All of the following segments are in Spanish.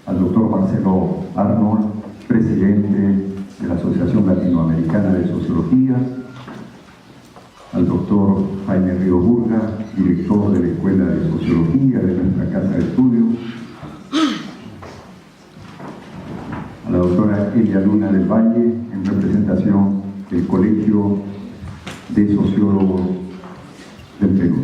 al doctor Marcelo Arnold, presidente de la Asociación Latinoamericana de Sociología, al doctor Jaime Ríos Burga, director de la Escuela de Sociología de nuestra Casa de Estudios, a la doctora Elia Luna del Valle, en representación del Colegio de Sociólogos del Perú.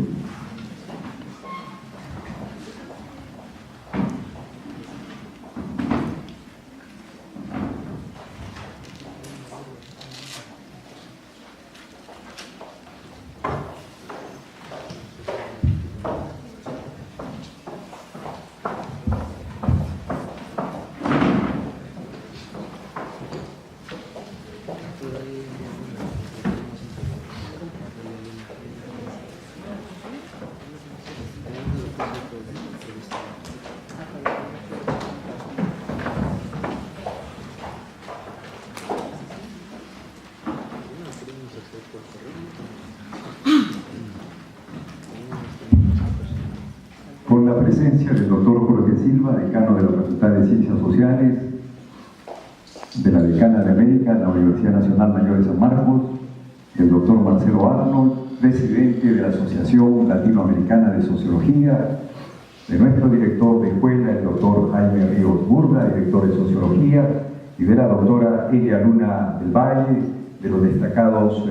Con la presencia del doctor Jorge Silva, decano de la Facultad de Ciencias Sociales, de la Decana de América en la Universidad Nacional Mayor de San Marcos, del doctor Marcelo Arnold, presidente de la Asociación Latinoamericana de Sociología, de nuestro director de escuela, el doctor Jaime Ríos Burga, director de Sociología, y de la doctora Elia Luna del Valle, de los destacados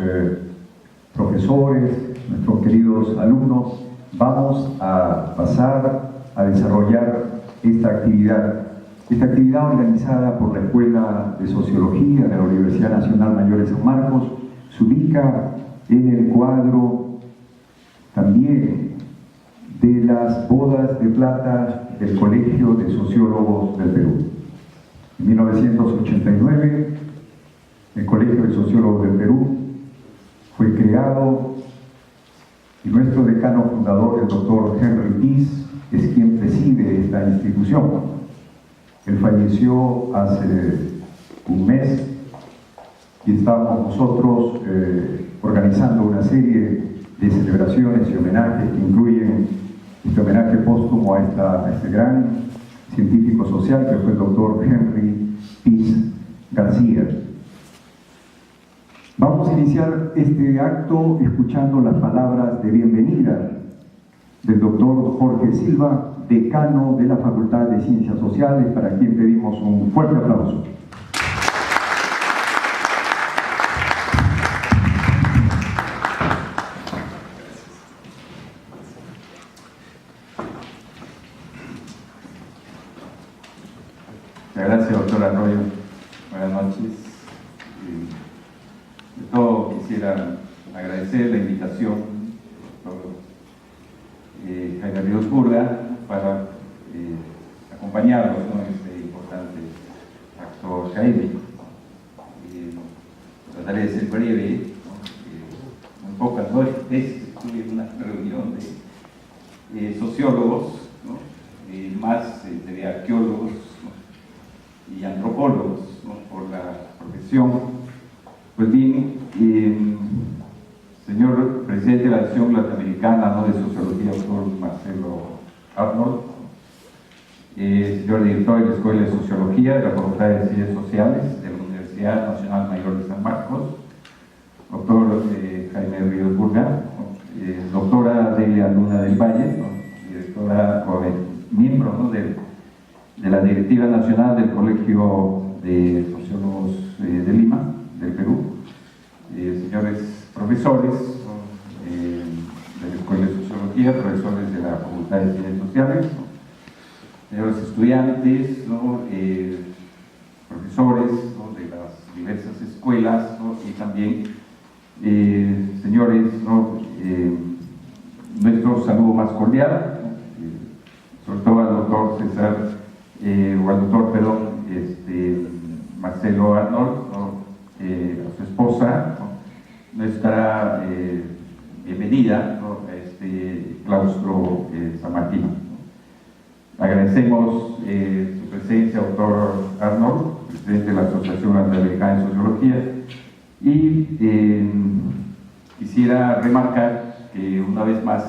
profesores, nuestros queridos alumnos. Vamos a pasar a desarrollar esta actividad organizada por la Escuela de Sociología de la Universidad Nacional Mayor de San Marcos. Se ubica en el cuadro también de las bodas de plata del Colegio de Sociólogos del Perú. En 1989, el Colegio de Sociólogos del Perú fue creado y nuestro decano fundador, el doctor Henry Pease, es quien preside esta institución. Él falleció hace un mes y estamos nosotros organizando una serie de celebraciones y homenajes que incluyen este homenaje póstumo a este gran científico social que fue el doctor Henry Pease García. Vamos a iniciar este acto escuchando las palabras de bienvenida del doctor Jorge Silva, decano de la Facultad de Ciencias Sociales, para quien pedimos un fuerte aplauso. Muchas gracias, doctor Arroyo. Buenas noches. De todo quisiera agradecer la invitación al doctor Jaime Ríos Burga para acompañarnos en este importante acto académico. Trataré de ser breve, muy pocas veces estuve en una reunión de sociólogos, más de arqueólogos y antropólogos, por la profesión. Pues bien, señor presidente de la Asociación Latinoamericana de Sociología, doctor Marcelo Arnold, señor director de la Escuela de Sociología de la Facultad de Ciencias Sociales de la Universidad Nacional Mayor de San Marcos, doctor Jaime Ríos Burga, doctora Elia Luna del Valle, directora o miembro de la Directiva Nacional del Colegio de Sociólogos de Lima, del Perú, señores profesores de la Escuela de Sociología, profesores de la Facultad de Ciencias Sociales, señores estudiantes, profesores de las diversas escuelas, y también señores, nuestro saludo más cordial, sobre todo al doctor César, o al doctor, perdón, Marcelo Arnold, a su esposa, nuestra bienvenida a este claustro sanmarquino. Agradecemos su presencia, doctor Arnold, presidente de la Asociación Latinoamericana de Sociología, y quisiera remarcar que una vez más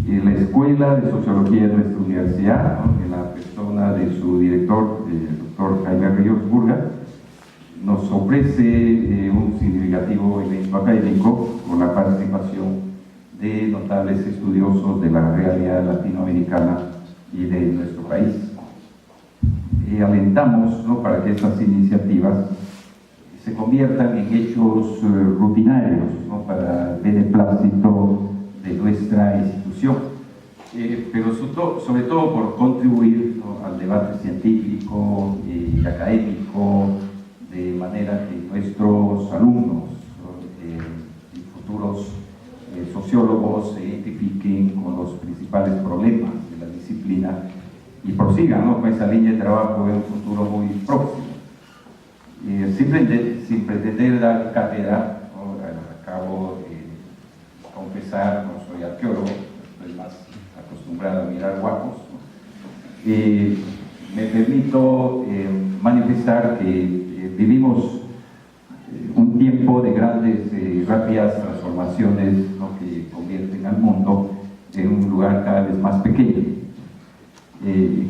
la Escuela de Sociología de nuestra universidad, en la persona de su director rector, el doctor Jaime Ríos Burga, nos ofrece un significativo evento académico con la participación de notables estudiosos de la realidad latinoamericana y de nuestro país. Alentamos, ¿no?, para que estas iniciativas se conviertan en hechos rutinarios, ¿no?, para el beneplácito de nuestra institución, pero sobre todo por contribuir, ¿no?, al debate científico y académico, de manera que nuestros alumnos, ¿no?, y futuros sociólogos se identifiquen con los principales problemas de la disciplina y prosigan, ¿no?, con esa línea de trabajo en un futuro muy próximo. Sin pretender dar cátedra, ¿no?, acabo de confesar, no soy arqueólogo, estoy más acostumbrado a mirar guapos, ¿no? Me permito manifestar que vivimos un tiempo de grandes y rápidas transformaciones, ¿no?, que convierten al mundo en un lugar cada vez más pequeño.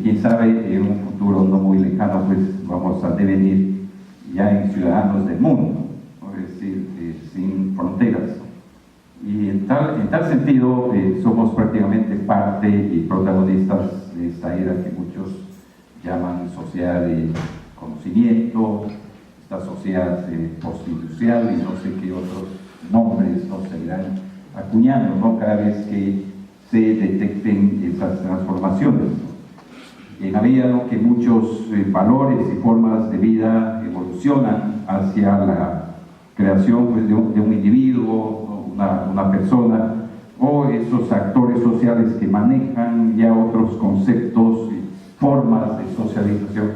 Quién sabe, en un futuro no muy lejano, pues vamos a devenir ya en ciudadanos del mundo, ¿no?, es decir, sin fronteras. Y en tal sentido, somos prácticamente parte y protagonistas de esta era que muchos llaman sociedad de conocimiento, esta sociedad postindustrial y no sé qué otros nombres no se irán acuñando, ¿no?, cada vez que se detecten esas transformaciones, ¿no? En la medida, ¿no?, que muchos valores y formas de vida evolucionan hacia la creación, pues, de un individuo, ¿no?, una persona, o esos actores sociales que manejan ya otros conceptos y formas de socialización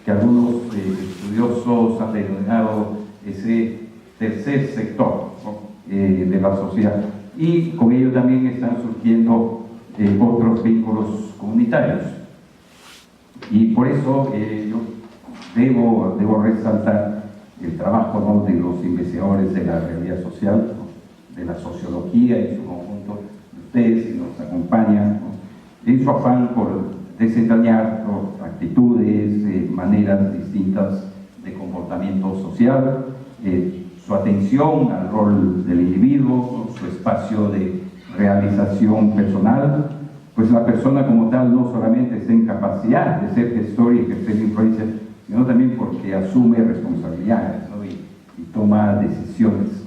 que algunos estudiosos han denominado ese tercer sector, ¿no?, de la sociedad, y con ello también están surgiendo otros vínculos comunitarios. Y por eso yo debo resaltar el trabajo, ¿no?, de los investigadores de la realidad social, ¿no?, de la sociología en su conjunto, de ustedes que nos acompañan, ¿no?, en su afán por desentrañar, ¿no?, actitudes, maneras distintas de comportamiento social, su atención al rol del individuo, ¿no?, su espacio de realización personal. Pues la persona como tal no solamente está en capacidad de ser gestor y ejercer influencia, sino también porque asume responsabilidades, ¿no?, y toma decisiones.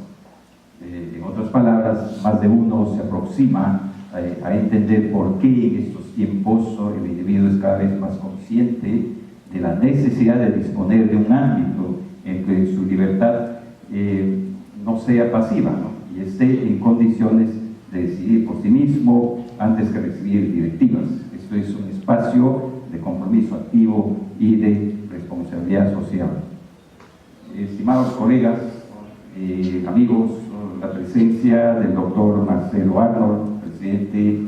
En otras palabras, más de uno se aproxima a entender por qué en estos tiempos, ¿no?, el individuo es cada vez más consciente de la necesidad de disponer de un ámbito en que su libertad no sea pasiva, ¿no?, y esté en condiciones de decidir por sí mismo antes que recibir directivas. Esto es un espacio de compromiso activo y de responsabilidad social. Estimados colegas, amigos, la presencia del doctor Marcelo Arnold, presidente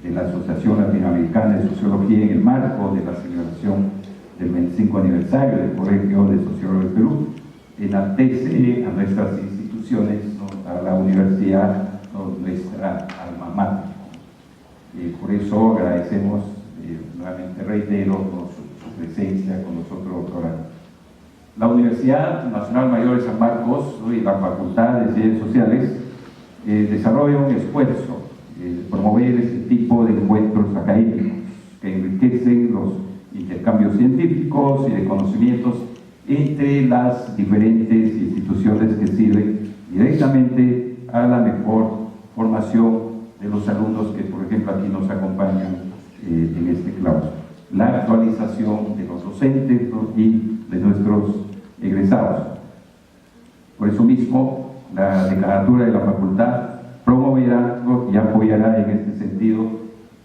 de la Asociación Latinoamericana de Sociología en el marco de la celebración del 25 aniversario del Colegio de Sociólogos del Perú, enaltece a nuestras instituciones, ¿no?, a la universidad, ¿no?, nuestra alma mater. Por eso agradecemos, nuevamente reitero, ¿no?, su presencia con nosotros, doctora. La Universidad Nacional Mayor de San Marcos, ¿no?, y la Facultad de Ciencias Sociales desarrollan un esfuerzo de promover este tipo de encuentros académicos que enriquecen los intercambios científicos y de conocimientos entre las diferentes instituciones que sirven directamente a la mejor formación de los alumnos que, por ejemplo, aquí nos acompañan en este claustro. La actualización de los docentes, ¿no?, y de nuestros egresados. Por eso mismo, la decanatura de la facultad promoverá, ¿no?, y apoyará en este sentido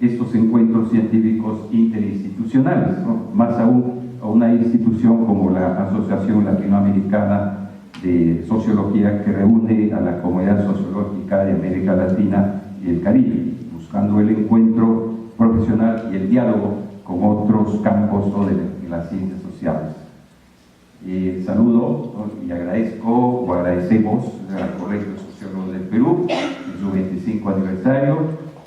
estos encuentros científicos interinstitucionales, ¿no?, más aún a una institución como la Asociación Latinoamericana de Sociología, que reúne a la comunidad sociológica de América Latina y el Caribe, buscando el encuentro profesional y el diálogo con otros campos, ¿no?, de las ciencias sociales. Saludo, ¿no?, y agradecemos al Colegio de Sociólogos del Perú en su 25 aniversario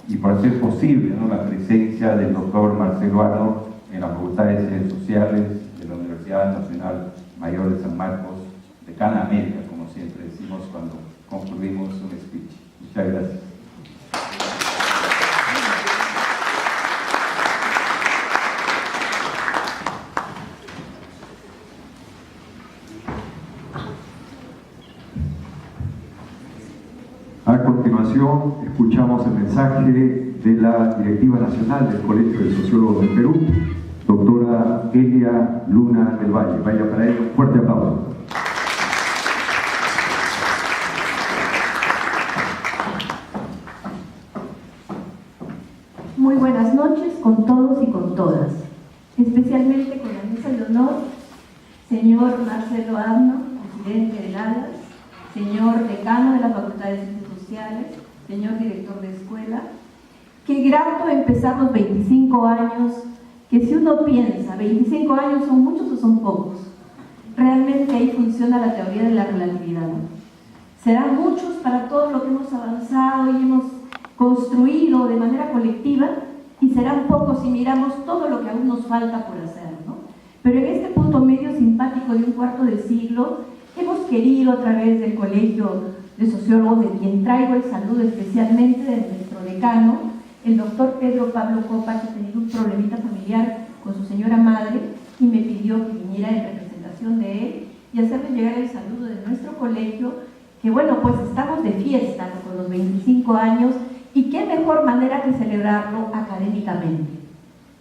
y por hacer posible, ¿no?, la presencia del doctor Marcelo Arnold en la Facultad de Ciencias Sociales Universidad Nacional Mayor de San Marcos, Decana América, como siempre decimos cuando concluimos un speech. Muchas gracias. A continuación, escuchamos el mensaje de la Directiva Nacional del Colegio de Sociólogos del Perú, doctora Elia Luna del Valle. Vaya para ello, un fuerte aplauso. Muy buenas noches con todos y con todas, especialmente con la mesa de honor, señor Marcelo Arno, presidente del ALAS, señor decano de la Facultad de Ciencias Sociales, señor director de escuela. Qué grato empezar los 25 años, que si uno piensa, 25 años son muchos o son pocos. Realmente ahí funciona la teoría de la relatividad. Serán muchos para todo lo que hemos avanzado y hemos construido de manera colectiva, y serán pocos si miramos todo lo que aún nos falta por hacer, ¿no? Pero en este punto medio simpático de un cuarto de siglo, hemos querido a través del Colegio de Sociólogos, de quien traigo el saludo especialmente de nuestro decano, el doctor Pedro Pablo Copa, que ha tenido un problemita familiar con su señora madre y me pidió que viniera en representación de él y hacerle llegar el saludo de nuestro colegio, que bueno, pues estamos de fiesta, ¿no?, con los 25 años, y qué mejor manera que celebrarlo académicamente,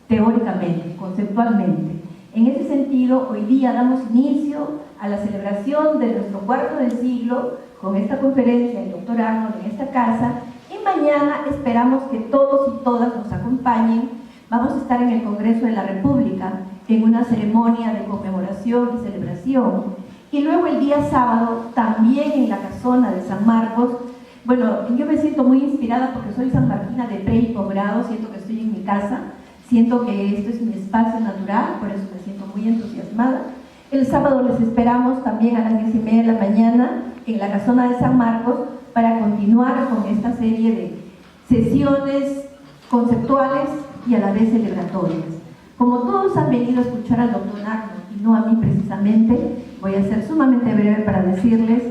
teóricamente, conceptualmente. En ese sentido, hoy día damos inicio a la celebración de nuestro cuarto de siglo con esta conferencia del doctor Arnold en esta casa, y mañana esperamos que todos y todas nos acompañen. Vamos a estar en el Congreso de la República en una ceremonia de conmemoración y celebración, y luego el día sábado también en la casona de San Marcos. Bueno, yo me siento muy inspirada porque soy sanmarquina de pre y posgrado, siento que estoy en mi casa, siento que esto es mi espacio natural, por eso me siento muy entusiasmada. El sábado les esperamos también a las 10:30 de la mañana en la casona de San Marcos para continuar con esta serie de sesiones conceptuales y a la vez celebratorias. Como todos han venido a escuchar al doctor Arnold y no a mí precisamente, voy a ser sumamente breve para decirles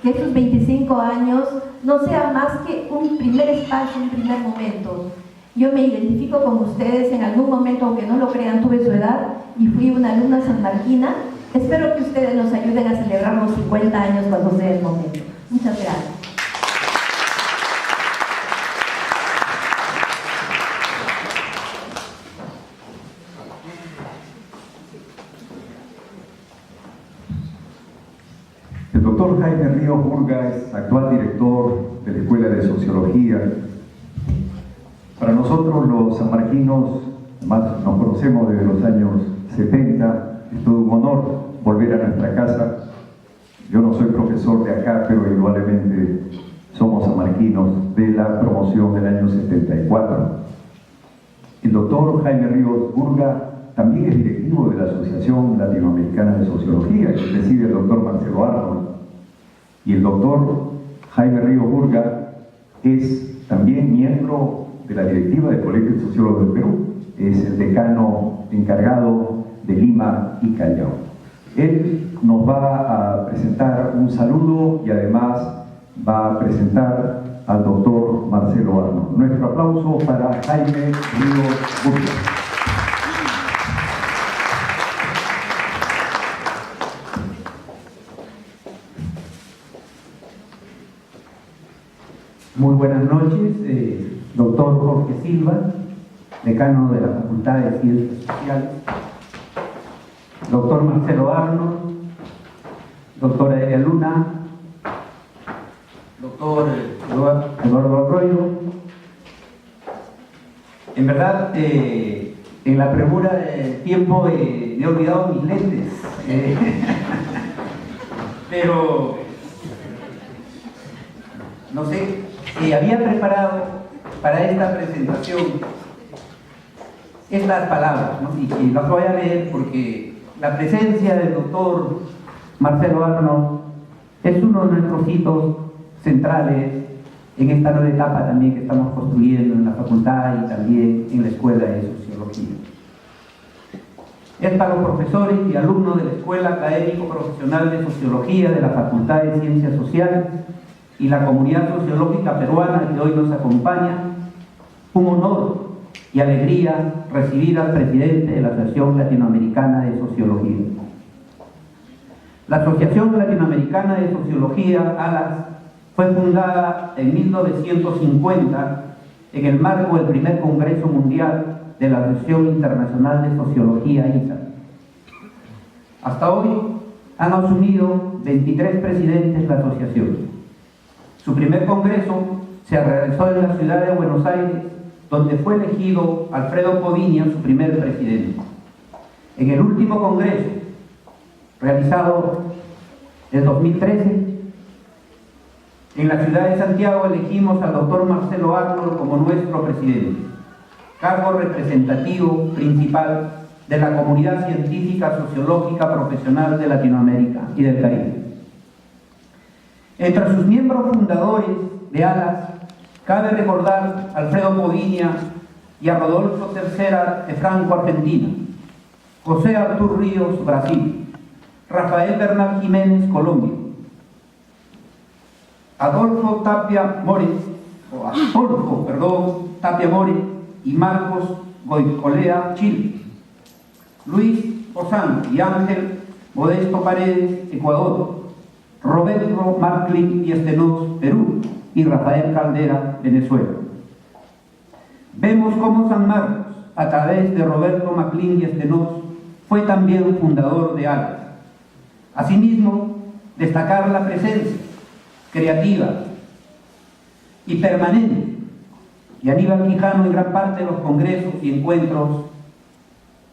que estos 25 años no sea más que un primer espacio, un primer momento. Yo me identifico con ustedes, en algún momento, aunque no lo crean, tuve su edad y fui una alumna sanmarquina. Espero que ustedes nos ayuden a celebrar los 50 años cuando sea el momento. Muchas gracias. El doctor Jaime Ríos Burga es actual director de la Escuela de Sociología. Para nosotros los sanmarquinos, además nos conocemos desde los años 70, es todo un honor volver a nuestra casa. Yo no soy profesor de acá, pero indudablemente somos sanmarquinos de la promoción del año 74. El doctor Jaime Ríos Burga también es directivo de la Asociación Latinoamericana de Sociología, que preside el doctor Marcelo Arnold. Y el doctor Jaime Ríos Burga es también miembro de la directiva del Colegio de Sociólogos del Perú. Es el decano encargado de Lima y Callao. Él nos va a presentar un saludo y además va a presentar al doctor Marcelo Arnold. Nuestro aplauso para Jaime Ríos Burga. Muy buenas noches, doctor Jorge Silva, decano de la Facultad de Ciencias Sociales, doctor Marcelo Arnold, doctora Elia Luna, doctor Eduardo Arroyo. En verdad, en la premura del tiempo me he olvidado mis lentes, pero no sé. Había preparado para esta presentación estas palabras, ¿no? Y las voy a leer porque la presencia del doctor Marcelo Arnold es uno de nuestros hitos centrales en esta nueva etapa también que estamos construyendo en la facultad y también en la Escuela de Sociología. Es para los profesores y alumnos de la Escuela Académico Profesional de Sociología de la Facultad de Ciencias Sociales y la comunidad sociológica peruana que hoy nos acompaña, un honor y alegría recibir al presidente de la Asociación Latinoamericana de Sociología. La Asociación Latinoamericana de Sociología, ALAS, fue fundada en 1950 en el marco del primer Congreso Mundial de la Asociación Internacional de Sociología, ISA. Hasta hoy han asumido 23 presidentes la asociación. Su primer congreso se realizó en la ciudad de Buenos Aires, donde fue elegido Alfredo Poviña, su primer presidente. En el último congreso, realizado en 2013, en la ciudad de Santiago elegimos al doctor Marcelo Arnold como nuestro presidente, cargo representativo principal de la comunidad científica sociológica profesional de Latinoamérica y del Caribe. Entre sus miembros fundadores de ALAS, cabe recordar a Alfredo Poviña y a Rodolfo Tercera de Franco, Argentina, José Artur Ríos, Brasil, Rafael Bernal Jiménez, Colombia, Adolfo Tapia More y Marcos Goicolea, Chile, Luis Ozán y Ángel Modesto Paredes, Ecuador, Roberto Maclin y Estenos, Perú, y Rafael Caldera, Venezuela. Vemos cómo San Marcos, a través de Roberto Maclin y Estenos, fue también fundador de ALAS. Asimismo, destacar la presencia creativa y permanente de Aníbal Quijano en gran parte de los congresos y encuentros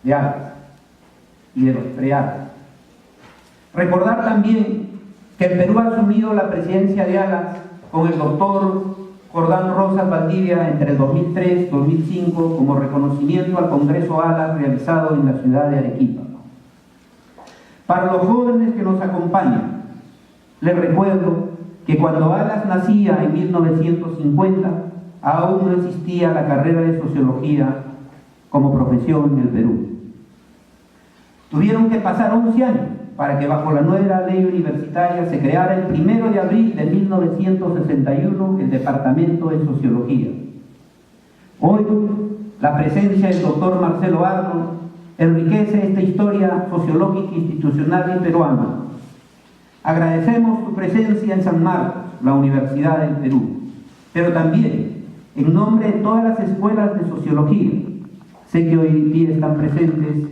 de ALAS y de los pre-ALAS. Recordar también que el Perú ha asumido la presidencia de ALAS con el doctor Jordán Rosas Valdivia entre el 2003 y 2005 como reconocimiento al Congreso ALAS realizado en la ciudad de Arequipa. Para los jóvenes que nos acompañan, les recuerdo que cuando ALAS nacía en 1950, aún no existía la carrera de sociología como profesión en el Perú. Tuvieron que pasar 11 años para que bajo la nueva ley universitaria se creara el 1 de abril de 1961 el Departamento de Sociología. Hoy, la presencia del doctor Marcelo Arnold enriquece esta historia sociológica institucional y peruana. Agradecemos tu presencia en San Marcos, la Universidad del Perú, pero también en nombre de todas las escuelas de sociología. Sé que hoy día están presentes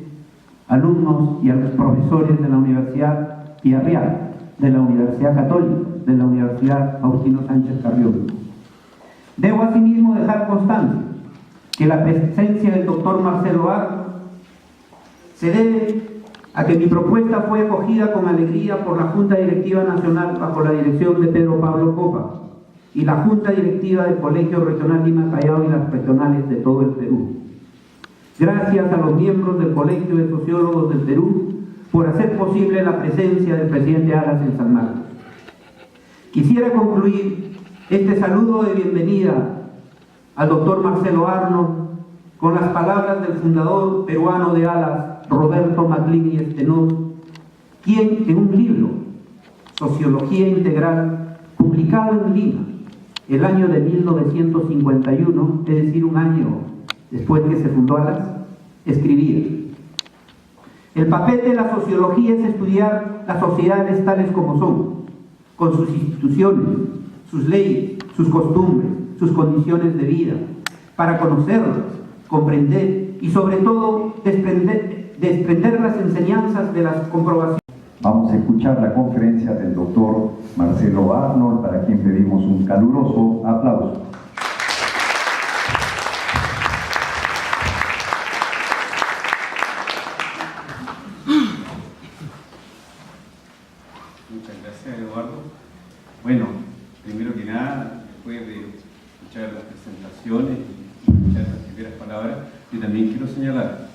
alumnos y a los profesores de la Universidad Villarreal, de la Universidad Católica, de la Universidad Faustino Sánchez Carrión. Debo asimismo dejar constancia que la presencia del doctor Marcelo Arnold se debe a que mi propuesta fue acogida con alegría por la Junta Directiva Nacional bajo la dirección de Pedro Pablo Copa y la Junta Directiva del Colegio Regional Lima Callao y las regionales de todo el Perú. Gracias a los miembros del Colegio de Sociólogos del Perú por hacer posible la presencia del presidente ALAS en San Marcos. Quisiera concluir este saludo de bienvenida al doctor Marcelo Arnold con las palabras del fundador peruano de ALAS, Roberto Maclin y Estenos, quien en un libro, Sociología Integral, publicado en Lima, el año de 1951, es decir, un año después que se fundó ALAS, escribía: el papel de la sociología es estudiar las sociedades tales como son, con sus instituciones, sus leyes, sus costumbres, sus condiciones de vida, para conocerlas, comprender y sobre todo desprender las enseñanzas de las comprobaciones. Vamos a escuchar la conferencia del doctor Marcelo Arnold, para quien pedimos un caluroso aplauso. Muchas gracias, Eduardo. Bueno, primero que nada, después de escuchar las presentaciones y escuchar las primeras palabras, yo también quiero señalar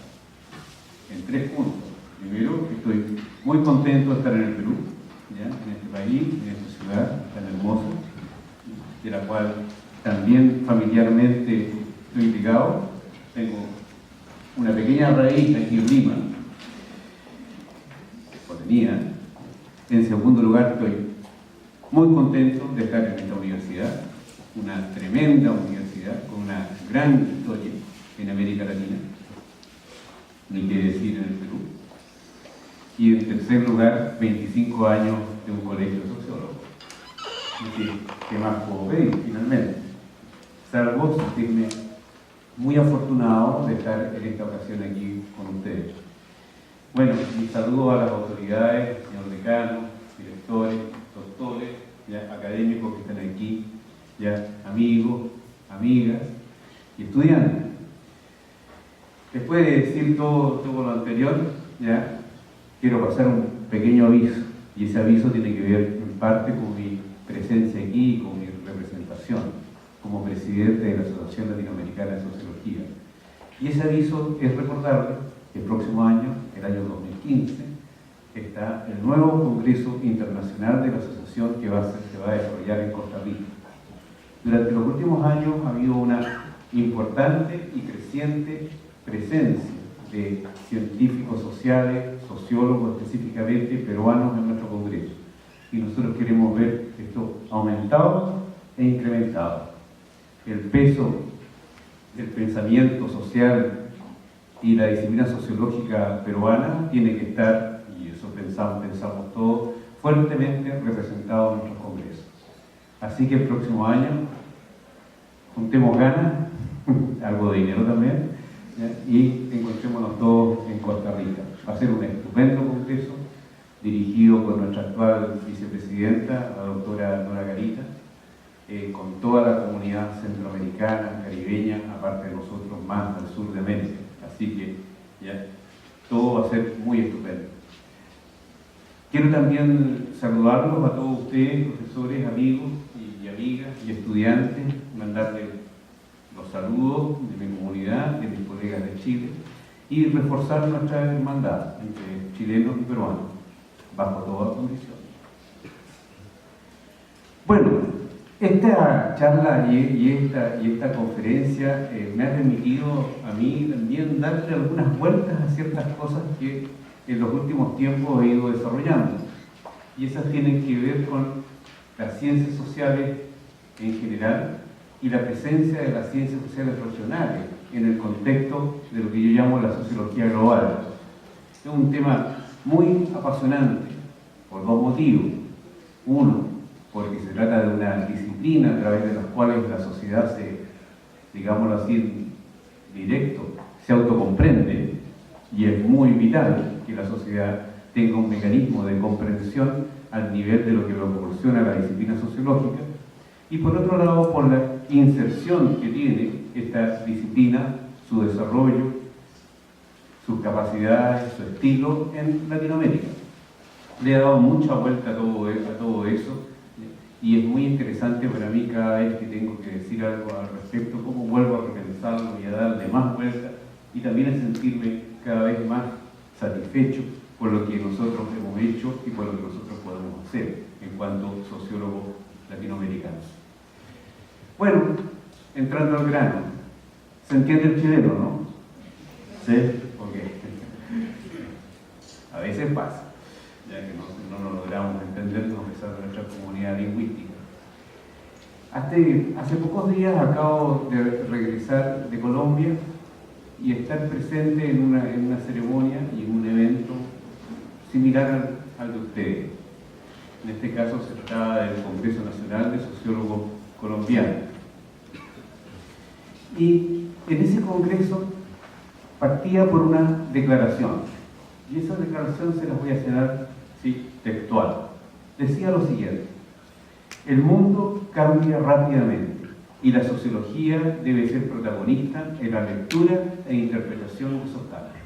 en 3 puntos. Primero, que estoy muy contento de estar en el Perú, ¿ya? En este país, en esta ciudad tan hermosa, de la cual también familiarmente estoy ligado. Tengo una pequeña raíz aquí en Lima, ciudadanía. En segundo lugar, estoy muy contento de estar en esta universidad, una tremenda universidad con una gran historia en América Latina, ni qué decir en el Perú. Y en tercer lugar, 25 años de un colegio de sociólogos. ¿Qué más puedo pedir finalmente? Salvo sentirme muy afortunado de estar en esta ocasión aquí con ustedes. Bueno, mi saludo a las autoridades, señor decano, directores, doctores, ya académicos que están aquí, ya amigos, amigas y estudiantes. Después de decir todo lo anterior, ya quiero pasar un pequeño aviso, y ese aviso tiene que ver en parte con mi presencia aquí y con mi representación como presidente de la Asociación Latinoamericana de Sociología. Y ese aviso es recordarle que el próximo año, el año 2015, está el nuevo Congreso Internacional de la Asociación que se va a desarrollar en Costa Rica. Durante los últimos años ha habido una importante y creciente presencia de científicos sociales, sociólogos específicamente, peruanos en nuestro Congreso. Y nosotros queremos ver esto aumentado e incrementado. El peso del pensamiento social y la disciplina sociológica peruana tiene que estar, y eso pensamos todos, fuertemente representado en nuestros congresos. Así que el próximo año juntemos ganas, algo de dinero también, ¿ya? Y encontrémonos todos en Costa Rica. Va a ser un estupendo congreso dirigido por nuestra actual vicepresidenta, la doctora Nora Garita, con toda la comunidad centroamericana, caribeña, aparte de nosotros más al sur de América. Así que ya todo va a ser muy estupendo. Quiero también saludarlos a todos ustedes, profesores, amigos y amigas y estudiantes, mandarles los saludos de mi comunidad, de mis colegas de Chile, y reforzar nuestra hermandad entre chilenos y peruanos, bajo todas condiciones. Bueno, esta charla y esta conferencia me ha permitido a mí también darle algunas vueltas a ciertas cosas que en los últimos tiempos he ido desarrollando. Y esas tienen que ver con las ciencias sociales en general y la presencia de las ciencias sociales regionales en el contexto de lo que yo llamo la sociología global. Es un tema muy apasionante por dos motivos. Uno, porque se trata de una disciplina a través de las cuales la sociedad digámoslo así, directo, se autocomprende, y es muy vital que la sociedad tenga un mecanismo de comprensión al nivel de lo que lo proporciona la disciplina sociológica, y por otro lado, por la inserción que tiene esta disciplina, su desarrollo, sus capacidades, su estilo en Latinoamérica. Le he dado mucha vuelta a todo eso, y es muy interesante para mí cada vez que tengo que decir algo al respecto, cómo vuelvo a repensarlo y a darle más vuelta, y también a sentirme cada vez más satisfecho por lo que nosotros hemos hecho y por lo que nosotros podemos hacer en cuanto sociólogos latinoamericanos. Bueno, entrando al grano, ¿se entiende el chileno, no? ¿Sí? Ok. A veces pasa, ya que no nos logramos entendernos a pesar de nuestra comunidad lingüística. Hace pocos días acabo de regresar de Colombia y estar presente en una ceremonia y en un evento similar al de ustedes. En este caso se trataba del Congreso Nacional de Sociólogos Colombianos. Y en ese congreso partía por una declaración, y esa declaración se las voy a hacer textual. Decía lo siguiente: el mundo cambia rápidamente y la sociología debe ser protagonista en la lectura e interpretación de esos cambios.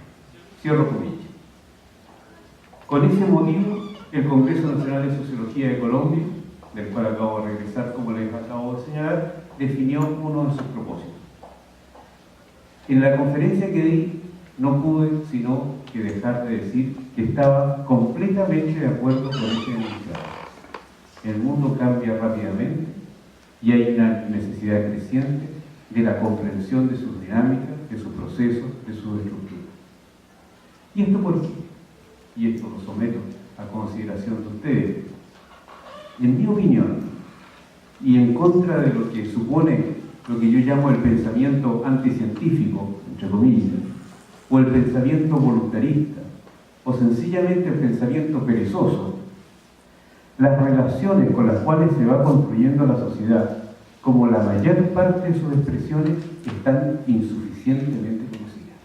Cierro comillas. Con ese motivo, el Congreso Nacional de Sociología de Colombia, del cual acabo de regresar, como les acabo de señalar, definió uno de sus propósitos. En la conferencia que di, no pude sino que dejar de decir que estaba completamente de acuerdo con ese enunciado. El mundo cambia rápidamente y hay una necesidad creciente de la comprensión de sus dinámicas, de sus procesos, de sus estructuras. ¿Y esto por qué? Y esto lo someto a consideración de ustedes. En mi opinión, y en contra de lo que supone lo que yo llamo el pensamiento anticientífico, entre comillas, o el pensamiento voluntarista, o sencillamente el pensamiento perezoso, las relaciones con las cuales se va construyendo la sociedad, como la mayor parte de sus expresiones, están insuficientemente conocidas.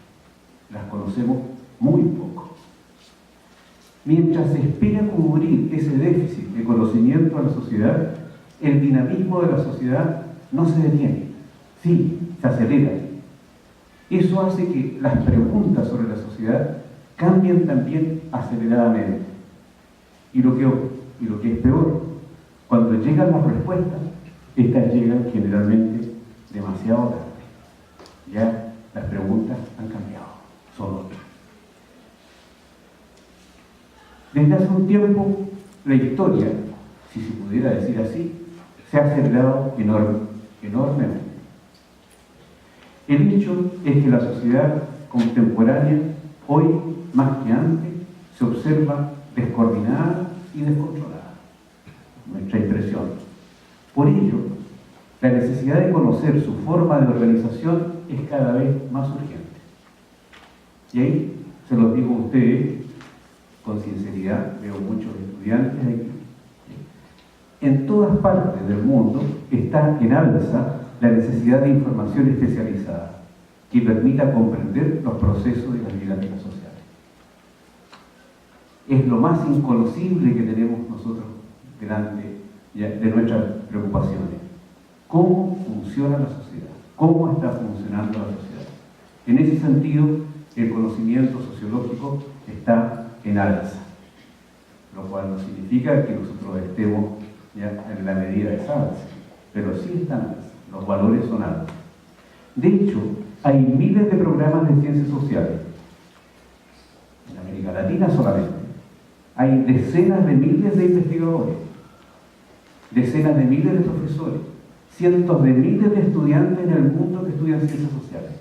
Las conocemos muy poco. Mientras se espera cubrir ese déficit de conocimiento a la sociedad, el dinamismo de la sociedad no se detiene, sí, se acelera. Eso hace que las preguntas sobre la sociedad cambien también aceleradamente. Y lo que es peor, cuando llegan las respuestas, estas llegan generalmente demasiado tarde. Ya las preguntas han cambiado, son otras. Desde hace un tiempo, la historia, si se pudiera decir así, se ha acelerado enormemente. El hecho es que la sociedad contemporánea, hoy más que antes, se observa descoordinada y descontrolada. Nuestra impresión. Por ello, la necesidad de conocer su forma de organización es cada vez más urgente. Y ahí se los digo a ustedes con sinceridad, veo muchos estudiantes aquí. En todas partes del mundo está en alza la necesidad de información especializada que permita comprender los procesos de las dinámicas sociales. Es lo más inconocible que tenemos nosotros delante de nuestras preocupaciones. ¿Cómo funciona la sociedad? ¿Cómo está funcionando la sociedad? En ese sentido, el conocimiento sociológico está en alza, lo cual no significa que nosotros estemos ya en la medida de esa alza, pero sí están alza, los valores son altos. De hecho, hay miles de programas de ciencias sociales, en América Latina solamente. Hay decenas de miles de investigadores, decenas de miles de profesores, cientos de miles de estudiantes en el mundo que estudian ciencias sociales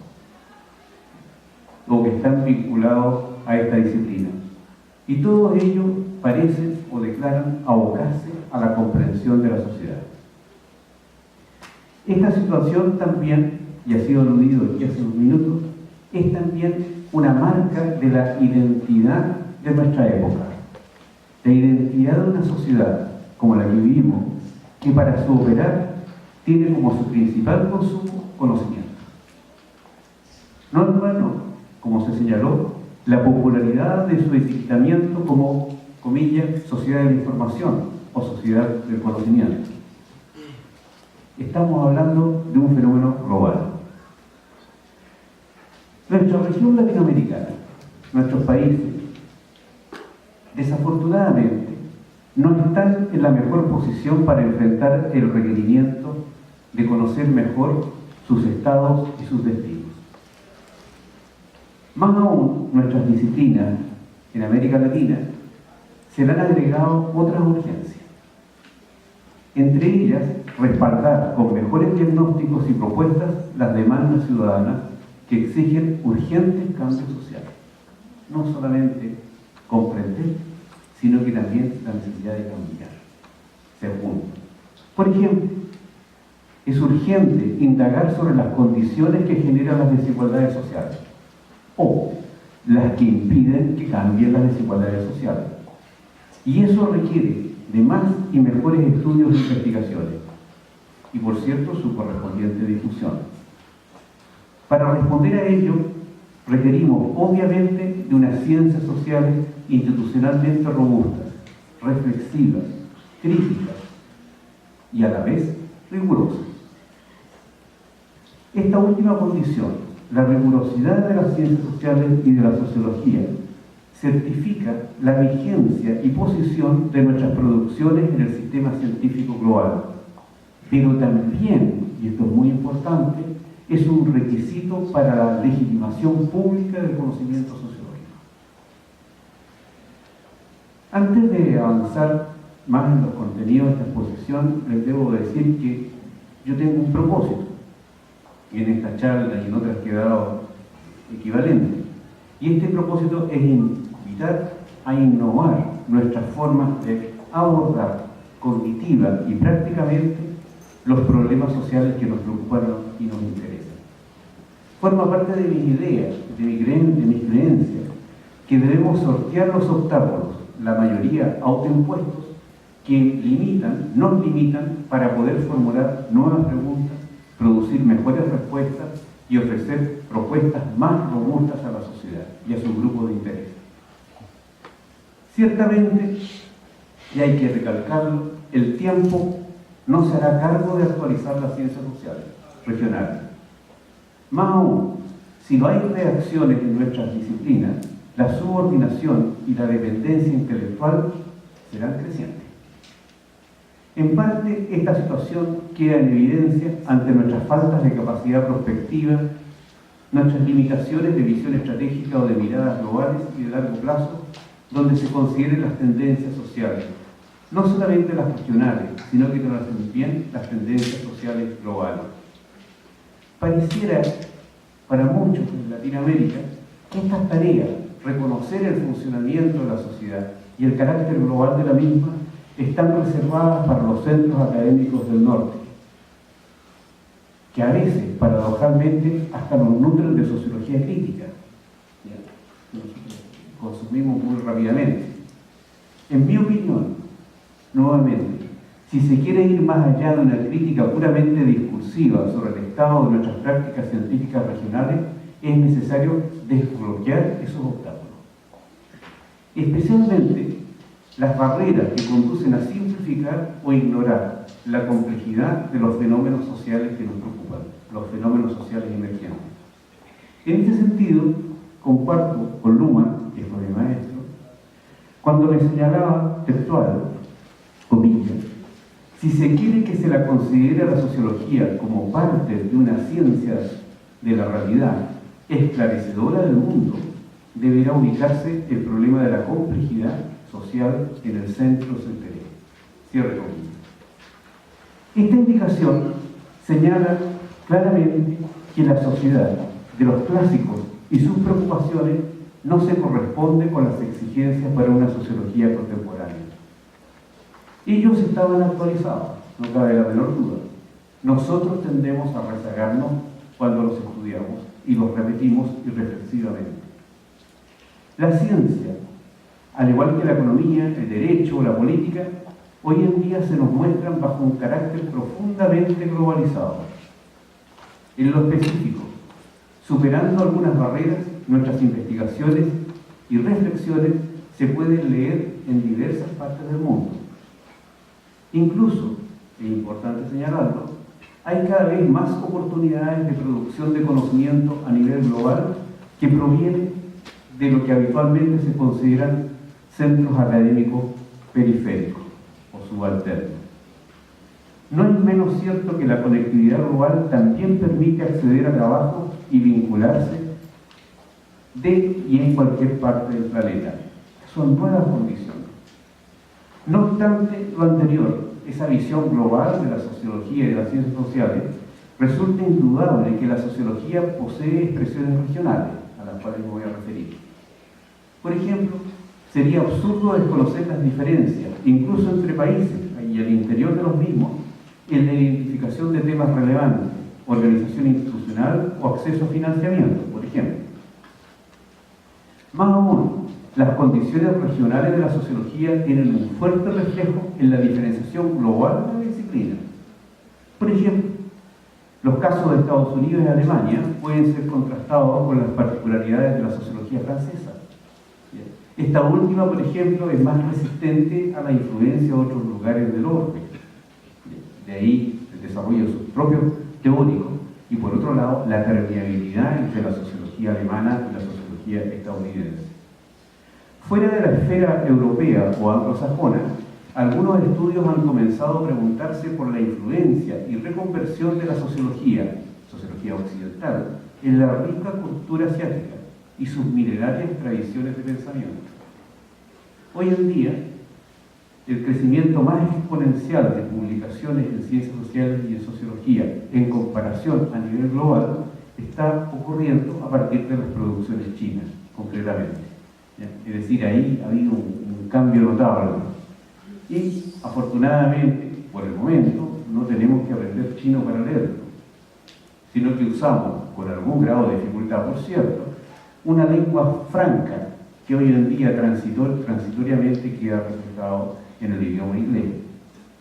o que están vinculados a esta disciplina. Y todos ellos parecen o declaran abocarse a la comprensión de la sociedad. Esta situación también, y ha sido aludido aquí hace unos minutos, es también una marca de la identidad de nuestra época. La identidad de una sociedad como la que vivimos, que para su operar tiene como su principal consumo conocimiento. No es bueno, como se señaló, la popularidad de su etiquetamiento como, comillas, sociedad de la información o sociedad del conocimiento. Estamos hablando de un fenómeno global. Nuestra región latinoamericana, nuestros países, desafortunadamente, no están en la mejor posición para enfrentar el requerimiento de conocer mejor sus estados y sus destinos. Más aún, nuestras disciplinas en América Latina se le han agregado otras urgencias. Entre ellas, respaldar con mejores diagnósticos y propuestas las demandas ciudadanas que exigen urgentes cambios sociales. No solamente comprender, sino que también la necesidad de cambiar. Segundo, por ejemplo, es urgente indagar sobre las condiciones que generan las desigualdades sociales o las que impiden que cambien las desigualdades sociales. Y eso requiere de más y mejores estudios e investigaciones y, por cierto, su correspondiente difusión. Para responder a ello, requerimos obviamente de unas ciencias sociales institucionalmente robustas, reflexivas, críticas y a la vez rigurosas. Esta última condición, la rigurosidad de las ciencias sociales y de la sociología, certifica la vigencia y posición de nuestras producciones en el sistema científico global, pero también, y esto es muy importante, es un requisito para la legitimación pública del conocimiento sociológico. Antes de avanzar más en los contenidos de esta exposición, les debo decir que yo tengo un propósito, y en esta charla y en otras que he dado equivalente, y este propósito es invitar a innovar nuestras formas de abordar cognitiva y prácticamente los problemas sociales que nos preocupan y nos interesan. Forma parte de mis ideas, de mis creencias, que debemos sortear los obstáculos, la mayoría autoimpuestos, que nos limitan para poder formular nuevas preguntas, producir mejores respuestas y ofrecer propuestas más robustas a la sociedad y a su grupo de interés. Ciertamente, y hay que recalcarlo, el tiempo no se hará cargo de actualizar las ciencias sociales regionales. Más aún, si no hay reacciones en nuestras disciplinas, la subordinación y la dependencia intelectual serán crecientes. En parte, esta situación queda en evidencia ante nuestras faltas de capacidad prospectiva, nuestras limitaciones de visión estratégica o de miradas globales y de largo plazo, donde se consideren las tendencias sociales, no solamente las regionales, sino que también las tendencias sociales globales. Pareciera para muchos en Latinoamérica que estas tareas, reconocer el funcionamiento de la sociedad y el carácter global de la misma, están reservadas para los centros académicos del norte, que a veces, paradojalmente, hasta nos nutren de sociología crítica. Nosotros consumimos muy rápidamente. En mi opinión, nuevamente, si se quiere ir más allá de una crítica puramente discursiva sobre el estado de nuestras prácticas científicas regionales, es necesario desbloquear esos obstáculos. Especialmente las barreras que conducen a simplificar o ignorar la complejidad de los fenómenos sociales que nos preocupan, los fenómenos sociales emergentes. En este sentido, comparto con Luhmann, que fue mi maestro, cuando me señalaba textual, comillas, si se quiere que se la considere a la sociología como parte de una ciencia de la realidad esclarecedora del mundo, deberá ubicarse el problema de la complejidad social en el centro de su interés. Cierre comillas. Esta indicación señala claramente que la sociedad de los clásicos y sus preocupaciones no se corresponde con las exigencias para una sociología contemporánea. Ellos estaban actualizados, no cabe la menor duda. Nosotros tendemos a rezagarnos cuando los estudiamos y los repetimos irreflexivamente. La ciencia, al igual que la economía, el derecho o la política, hoy en día se nos muestran bajo un carácter profundamente globalizado. En lo específico, superando algunas barreras, nuestras investigaciones y reflexiones se pueden leer en diversas partes del mundo. Incluso, es importante señalarlo, hay cada vez más oportunidades de producción de conocimiento a nivel global que provienen de lo que habitualmente se consideran centros académicos periféricos o subalternos. No es menos cierto que la conectividad global también permite acceder a trabajo y vincularse de y en cualquier parte del planeta. Son nuevas condiciones. No obstante lo anterior, esa visión global de la sociología y de las ciencias sociales, resulta indudable que la sociología posee expresiones regionales, a las cuales me voy a referir. Por ejemplo, sería absurdo desconocer las diferencias, incluso entre países y al interior de los mismos, en la identificación de temas relevantes, organización institucional o acceso a financiamiento, por ejemplo. Más aún, las condiciones regionales de la sociología tienen un fuerte reflejo en la diferenciación global de la disciplina. Por ejemplo, los casos de Estados Unidos y Alemania pueden ser contrastados con las particularidades de la sociología francesa. Esta última, por ejemplo, es más resistente a la influencia de otros lugares del orbe. De ahí el desarrollo de sus propios teóricos y, por otro lado, la permeabilidad entre la sociología alemana y la sociología estadounidense. Fuera de la esfera europea o anglosajona, algunos estudios han comenzado a preguntarse por la influencia y reconversión de la sociología occidental, en la rica cultura asiática y sus milenarias tradiciones de pensamiento. Hoy en día, el crecimiento más exponencial de publicaciones en ciencias sociales y en sociología en comparación a nivel global está ocurriendo a partir de las producciones chinas, concretamente. Es decir, ahí ha habido un cambio notable. Y afortunadamente, por el momento, no tenemos que aprender chino para leerlo, sino que usamos, con algún grado de dificultad, por cierto, una lengua franca que hoy en día transitoriamente queda reflejado en el idioma inglés.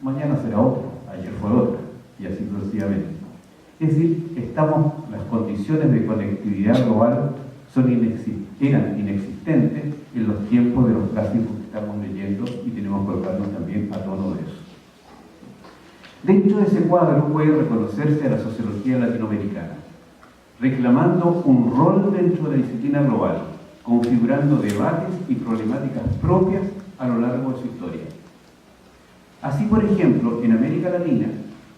Mañana será otro, ayer fue otra, y así sucesivamente. Es decir, las condiciones de conectividad global eran inexistentes en los tiempos de los clásicos que estamos leyendo y tenemos que colocarnos también a tono de eso. Dentro de ese cuadro puede reconocerse a la sociología latinoamericana, reclamando un rol dentro de la disciplina global, configurando debates y problemáticas propias a lo largo de su historia. Así, por ejemplo, en América Latina,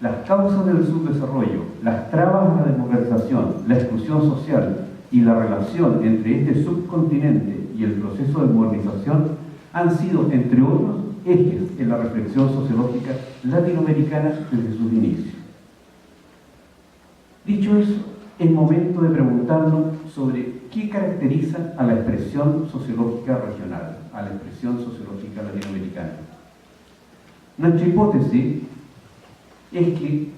las causas del subdesarrollo, las trabas a la democratización, la exclusión social y la relación entre este subcontinente y el proceso de modernización han sido, entre otros, ejes en la reflexión sociológica latinoamericana desde sus inicios. Dicho eso, es momento de preguntarnos sobre qué caracteriza a la expresión sociológica regional, a la expresión sociológica latinoamericana. Nuestra hipótesis es que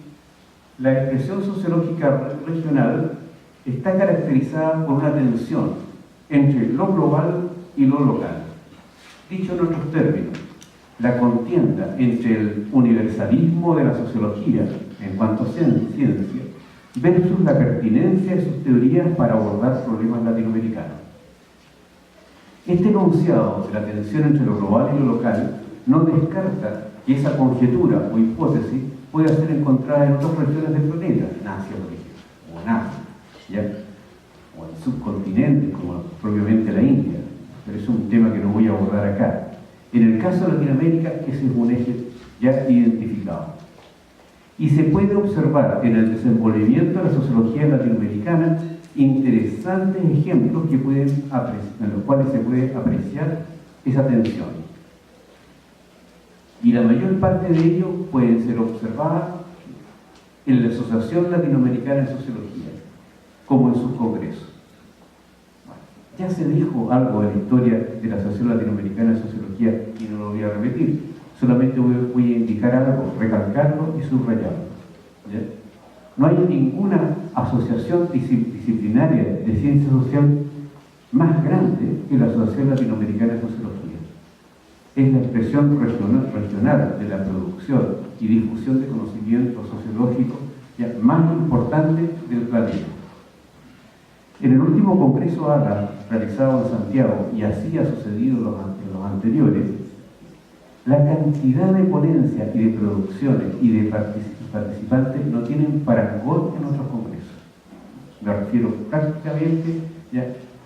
la expresión sociológica regional está caracterizada por una tensión entre lo global y lo local. Dicho en otros términos, la contienda entre el universalismo de la sociología en cuanto a ciencia versus la pertinencia de sus teorías para abordar problemas latinoamericanos. Este enunciado de la tensión entre lo global y lo local no descarta que esa conjetura o hipótesis pueda ser encontrada en otras regiones del planeta, en Asia, por ejemplo, o en África, o en subcontinentes, como propiamente la India, pero es un tema que no voy a abordar acá. En el caso de Latinoamérica, ese es un eje ya identificado. Y se puede observar en el desenvolvimiento de la sociología latinoamericana interesantes ejemplos en los cuales se puede apreciar esa tensión. Y la mayor parte de ellos pueden ser observadas en la Asociación Latinoamericana de Sociología, como en sus congresos. Bueno, ya se dijo algo de la historia de la Asociación Latinoamericana de Sociología y no lo voy a repetir, solamente voy a indicar algo, recalcarlo y subrayarlo. ¿Ya? No hay ninguna asociación disciplinaria de ciencia social más grande que la Asociación Latinoamericana de Sociología. Es la expresión regional de la producción y difusión de conocimiento sociológico más importante del planeta. En el último Congreso ALA realizado en Santiago, y así ha sucedido en los anteriores, la cantidad de ponencias y de producciones y de participantes no tienen parangón en otros congresos. Me refiero prácticamente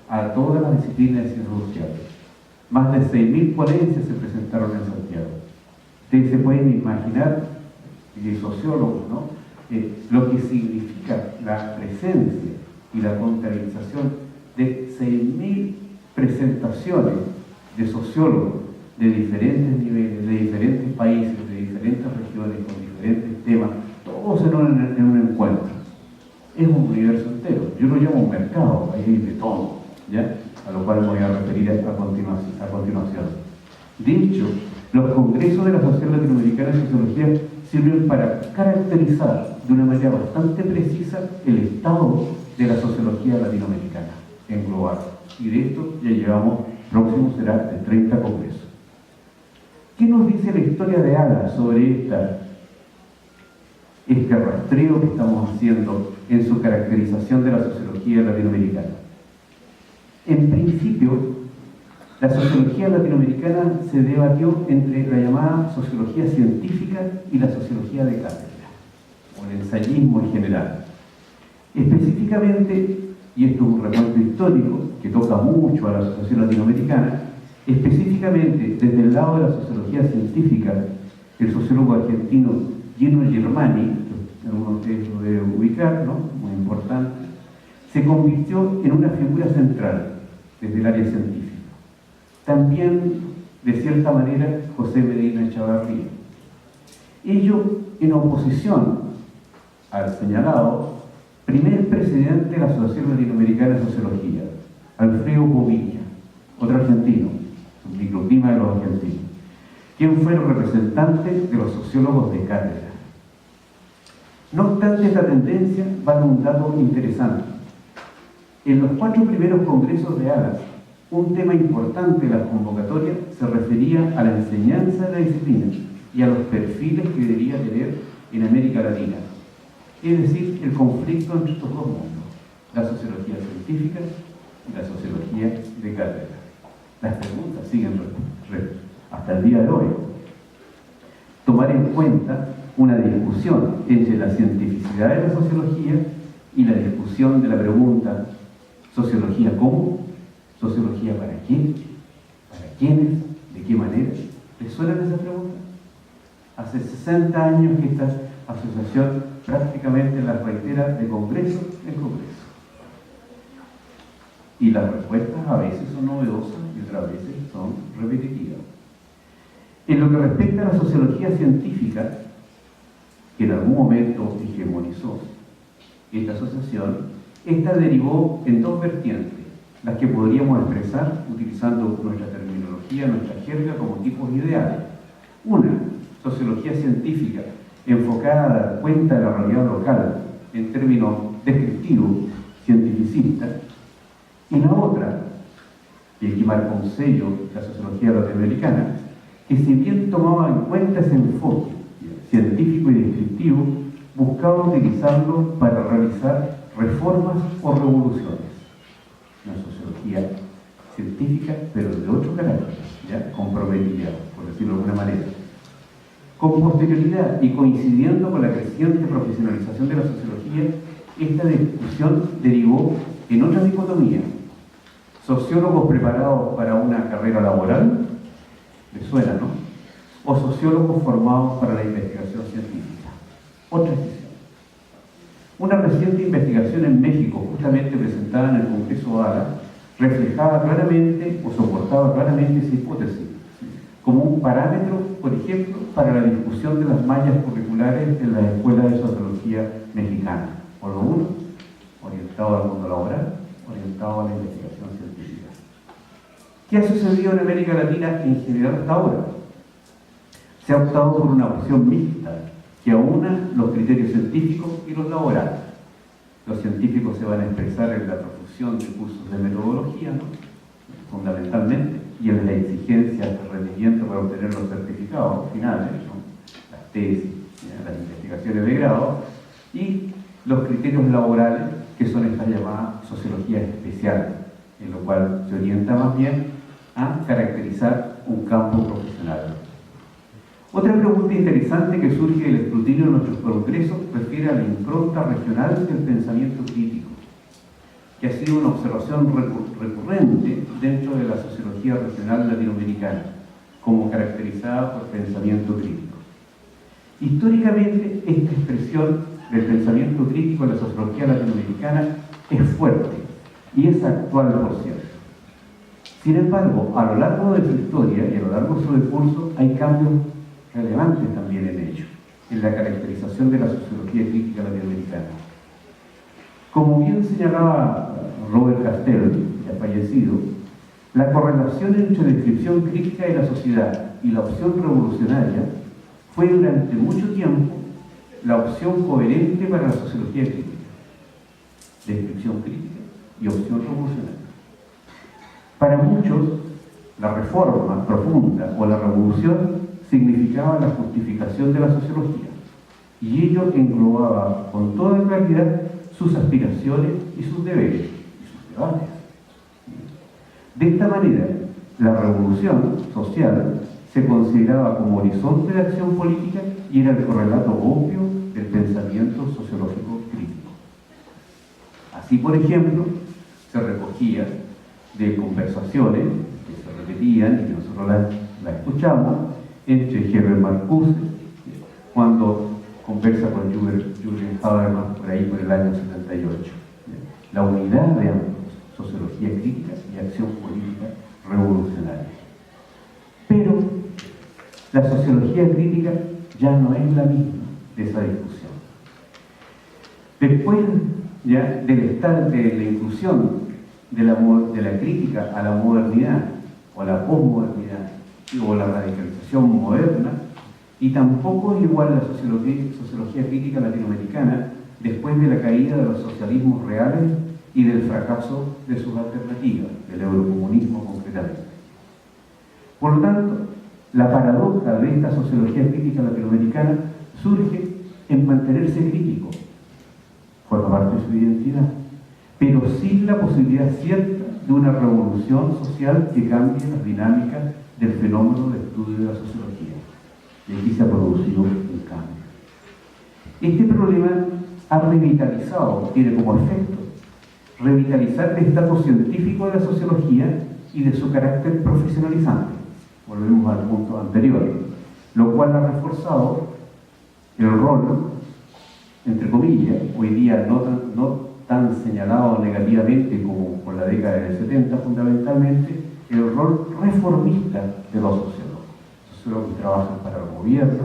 a todas las disciplinas de ciencias sociales. Más de 6.000 ponencias se presentaron en Santiago. Ustedes se pueden imaginar, y sociólogos, ¿no? Lo que significa la presencia y la contabilización de 6.000 presentaciones de sociólogos de diferentes niveles, de diferentes países, de diferentes regiones, con diferentes temas, todos en un encuentro. Es un universo entero. Yo lo llamo un mercado, ahí hay de todo, ¿ya? A lo cual me voy a referir a continuación. De hecho, los congresos de la Asociación Latinoamericana de Sociología sirven para caracterizar de una manera bastante precisa el estado de la sociología latinoamericana en global. Y de esto ya llevamos, próximo será de 30 congresos. ¿Qué nos dice la historia de ALA sobre este rastreo que estamos haciendo en su caracterización de la sociología latinoamericana? En principio, la sociología latinoamericana se debatió entre la llamada sociología científica y la sociología de cátedra, o el ensayismo en general. Específicamente, y esto es un recuento histórico que toca mucho a la Asociación Latinoamericana, específicamente desde el lado de la sociología científica, el sociólogo argentino Gino Germani, que algunos de ustedes lo deben ubicar, ¿no? Muy importante, se convirtió en una figura central desde el área científica. También, de cierta manera, José Medina Echavarría. Ello en oposición al señalado primer presidente de la Asociación Latinoamericana de Sociología, Alfredo Bobilla, otro argentino, un microclima de los argentinos. ¿Quién fue el representante de los sociólogos de cátedra? No obstante, esta tendencia va a un dato interesante. En los 4 primeros congresos de ALAS, un tema importante de la convocatoria se refería a la enseñanza de la disciplina y a los perfiles que debería tener en América Latina. Es decir, el conflicto entre estos dos mundos, la sociología científica y la sociología de cátedra. Las preguntas siguen hasta el día de hoy. Tomar en cuenta una discusión entre la cientificidad de la sociología y la discusión de la pregunta ¿sociología cómo? ¿Sociología para quién? ¿Para quiénes? ¿De qué manera? ¿Les suenan esas preguntas? Hace 60 años que esta asociación prácticamente las reitera de congreso en congreso. Y las respuestas a veces son novedosas y otras veces son repetitivas. En lo que respecta a la sociología científica, que en algún momento hegemonizó esta asociación, esta derivó en 2 vertientes, las que podríamos expresar utilizando nuestra terminología, nuestra jerga como tipos ideales. Una, sociología científica, enfocada a dar cuenta de la realidad local en términos descriptivos, cientificistas, y la otra, que marca un sello, la sociología latinoamericana, que si bien tomaba en cuenta ese enfoque científico y descriptivo, buscaba utilizarlo para realizar reformas o revoluciones. Una sociología científica, pero de otro carácter, ¿ya? Comprometida, por decirlo de alguna manera. Con posterioridad y coincidiendo con la creciente profesionalización de la sociología, esta discusión derivó en otra dicotomía. Sociólogos preparados para una carrera laboral, ¿les suena, no? O sociólogos formados para la investigación científica. Otra decisión. Una reciente investigación en México, justamente presentada en el Congreso ALA, reflejaba claramente o soportaba claramente esa hipótesis, como un parámetro, por ejemplo, para la discusión de las mallas curriculares en las escuelas de sociología mexicana. Por lo uno, orientado al mundo laboral, orientado a la investigación científica. ¿Qué ha sucedido en América Latina en general hasta ahora? Se ha optado por una opción mixta que aúna los criterios científicos y los laborales. Los científicos se van a expresar en la profusión de cursos de metodología, ¿no? Fundamentalmente, y en la exigencia de rendimiento para obtener los certificados finales, ¿no? Las tesis, las investigaciones de grado, y los criterios laborales, que son estas llamadas sociologías especiales, en lo cual se orienta más bien a caracterizar un campo profesional. Otra pregunta interesante que surge del escrutinio de nuestros congresos refiere a la impronta regional del pensamiento crítico, que ha sido una observación recurrente dentro de la sociología regional latinoamericana, como caracterizada por pensamiento crítico. Históricamente, esta expresión del pensamiento crítico en la sociología latinoamericana es fuerte y es actual, por cierto. Sin embargo, a lo largo de su historia y a lo largo de su discurso hay cambios relevantes también en ello, en la caracterización de la sociología crítica latinoamericana. Como bien señalaba Robert Castell, ya fallecido, la correlación entre descripción crítica de la sociedad y la opción revolucionaria fue durante mucho tiempo la opción coherente para la sociología crítica. Descripción crítica y opción revolucionaria. Para muchos, la reforma profunda o la revolución significaba la justificación de la sociología, y ello englobaba con toda claridad sus aspiraciones y sus deberes, y sus debates. De esta manera, la revolución social se consideraba como horizonte de acción política y era el correlato obvio del pensamiento sociológico crítico. Así, por ejemplo, se recogía de conversaciones que se repetían y que nosotros las escuchamos entre Herbert Marcuse, cuando conversa con Jürgen Habermas por ahí por el año 78. La unidad de ambos, sociología crítica y acción política revolucionaria. Pero la sociología crítica ya no es la misma de esa discusión. Después ya de la inclusión de la crítica a la modernidad o a la posmodernidad o la radicalización moderna, y tampoco es igual la sociología crítica latinoamericana después de la caída de los socialismos reales y del fracaso de sus alternativas, del eurocomunismo concretamente. Por lo tanto, la paradoja de esta sociología crítica latinoamericana surge en mantenerse crítico, forma parte de su identidad, pero sin la posibilidad cierta de una revolución social que cambie las dinámicas del fenómeno de estudio de la sociología. Y aquí se ha producido un cambio. Este problema ha revitalizado, tiene como efecto revitalizar el estatus científico de la sociología y de su carácter profesionalizante. Volvemos al punto anterior, lo cual ha reforzado el rol, entre comillas, hoy día no tan señalado negativamente como por la década del 70, fundamentalmente, el rol reformista de los sociólogos. Sociólogos que trabajan para el gobierno,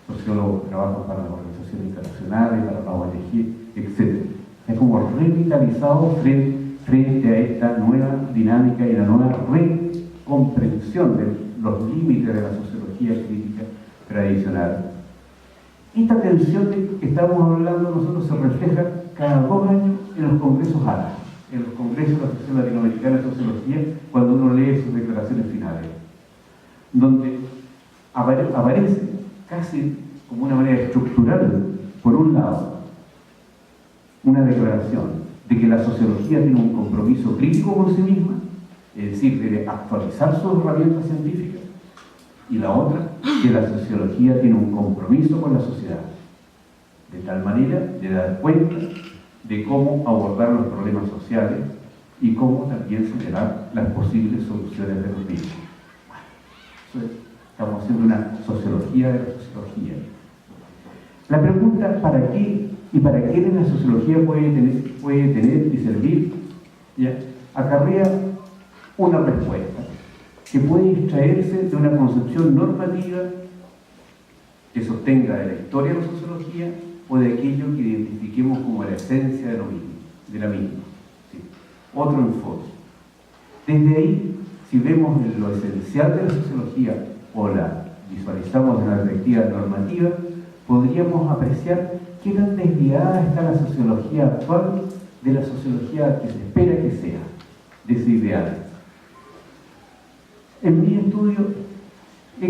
sociólogos que trabajan para las organizaciones internacionales, para la ONG, etc. Es como revitalizado frente a esta nueva dinámica y la nueva recomprensión de los límites de la sociología crítica tradicional. Esta tensión de que estamos hablando nosotros se refleja cada 2 años en los congresos ALA, en los congresos de la Asociación Latinoamericana de Sociología, cuando uno lee sus declaraciones finales, donde aparece casi como una manera estructural, por un lado, una declaración de que la sociología tiene un compromiso crítico con sí misma, es decir, debe actualizar sus herramientas científicas, y la otra, que la sociología tiene un compromiso con la sociedad, de tal manera de dar cuenta de cómo abordar los problemas sociales y cómo también señalar las posibles soluciones de los mismos. Bueno, estamos haciendo una sociología de la sociología. La pregunta ¿para qué y para quiénes la sociología puede tener y servir? ¿Ya? Acarrea una respuesta que puede extraerse de una concepción normativa que sostenga de la historia de la sociología o de aquello que identifiquemos como la esencia de la misma. ¿Sí? Otro enfoque. Desde ahí, si vemos lo esencial de la sociología o la visualizamos en la perspectiva normativa, podríamos apreciar qué tan desviada está la sociología actual de la sociología que se espera que sea, de ese ideal. En mi estudio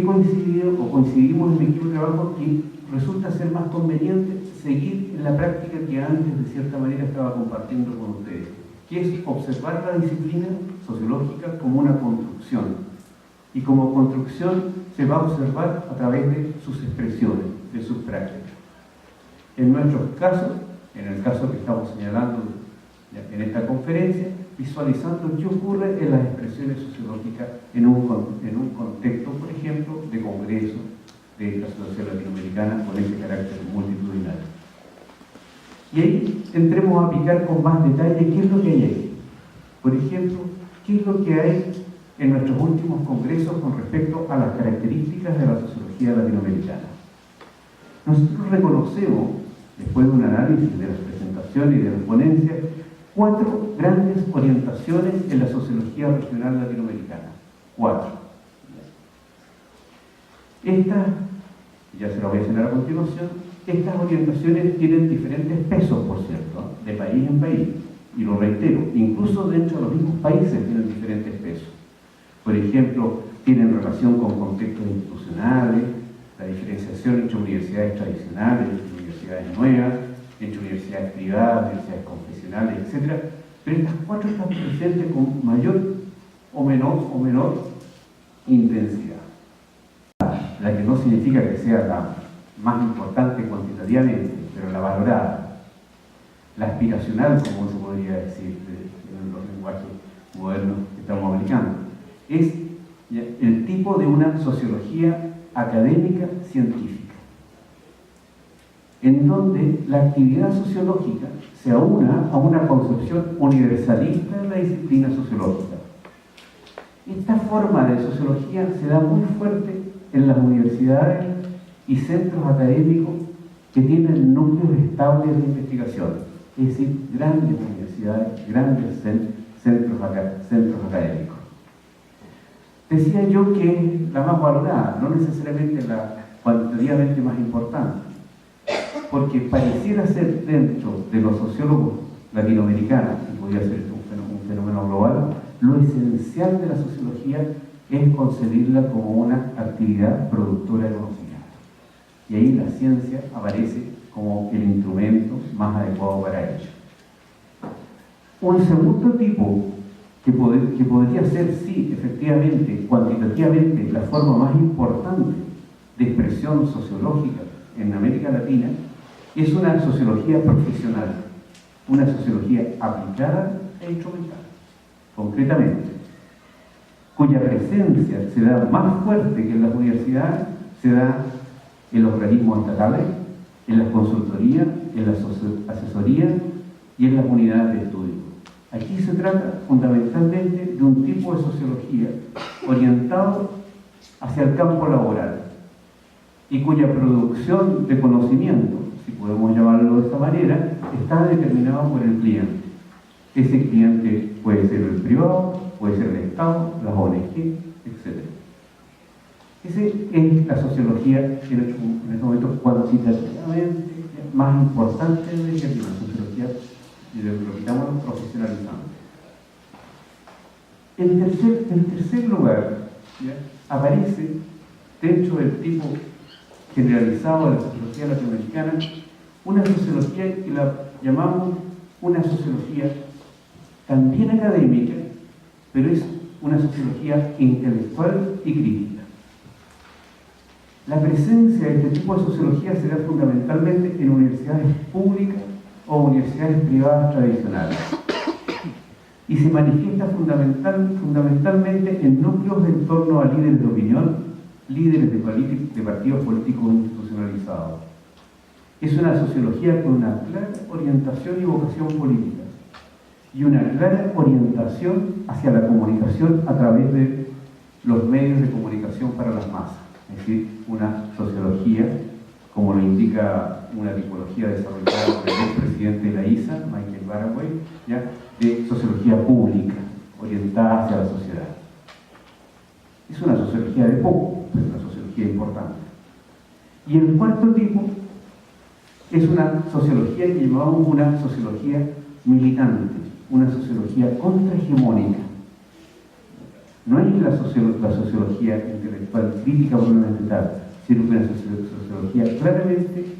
coincidimos en mi equipo de trabajo que resulta ser más conveniente seguir en la práctica que antes de cierta manera estaba compartiendo con ustedes, que es observar la disciplina sociológica como una construcción, y como construcción se va a observar a través de sus expresiones, de sus prácticas. En nuestros casos, en el caso que estamos señalando en esta conferencia, visualizando qué ocurre en las expresiones sociológicas en un contexto, por ejemplo, de congreso de la Asociación Latinoamericana con ese carácter multitudinario. Y ahí entremos a aplicar con más detalle qué es lo que hay ahí. Por ejemplo, qué es lo que hay en nuestros últimos congresos con respecto a las características de la sociología latinoamericana. Nosotros reconocemos, después de un análisis de las presentaciones y de las ponencias, 4 grandes orientaciones en la sociología regional latinoamericana. 4. Estas, ya se las voy a señalar a continuación, estas orientaciones tienen diferentes pesos, por cierto, de país en país, y lo reitero, incluso dentro de los mismos países tienen diferentes pesos. Por ejemplo, tienen relación con contextos institucionales, la diferenciación entre universidades tradicionales, entre universidades nuevas, entre universidades privadas, universidades confesionales, etc. Pero estas 4 están presentes con mayor o menor intensidad. La que no significa que sea la más importante cuantitativamente, pero la valorada, la aspiracional, como se podría decir en los lenguajes modernos que estamos aplicando, es el tipo de una sociología académica científica, en donde la actividad sociológica se aúna a una concepción universalista de la disciplina sociológica. Esta forma de sociología se da muy fuerte en las universidades y centros académicos que tienen núcleos estables de investigación, es decir, grandes universidades, grandes centros académicos. Decía yo que es la más valorada, no necesariamente la cuantitativamente más importante, porque pareciera ser dentro de los sociólogos latinoamericanos, y podría ser un fenómeno global, lo esencial de la sociología es concebirla como una actividad productora de conocimiento. Y ahí la ciencia aparece como el instrumento más adecuado para ello. Un segundo tipo que podría ser, sí, efectivamente, cuantitativamente, la forma más importante de expresión sociológica en América Latina, es una sociología profesional, una sociología aplicada e instrumental, concretamente, cuya presencia se da más fuerte que en las universidades, se da en los organismos estatales, en las consultorías, en las asesorías y en las unidades de estudio. Aquí se trata fundamentalmente de un tipo de sociología orientado hacia el campo laboral y cuya producción de conocimiento, si podemos llamarlo de esta manera, está determinado por el cliente. Ese cliente puede ser el privado, puede ser el Estado, las ONG, etc. Esa es la sociología que en este momento cuantitativamente más importante de la sociología y de lo que estamos profesionalizando. En tercer lugar, ¿ya?, aparece dentro del tipo generalizado de la sociología latinoamericana una sociología que la llamamos una sociología también académica, pero es una sociología intelectual y crítica. La presencia de este tipo de sociología se da fundamentalmente en universidades públicas o universidades privadas tradicionales y se manifiesta fundamentalmente en núcleos en torno a líderes de opinión, líderes de partidos políticos institucionalizados. Es una sociología con una clara orientación y vocación política y una clara orientación hacia la comunicación a través de los medios de comunicación para las masas, es decir, una sociología, como lo indica una tipología desarrollada por el expresidente de la ISA, Michael Barraway, ¿ya?, de sociología pública, orientada hacia la sociedad. Es una sociología de poco, pero una sociología importante. Y el cuarto tipo es una sociología que llamamos una sociología militante, una sociología contrahegemónica. No es la sociología intelectual crítica propiamente tal, sino que una sociología claramente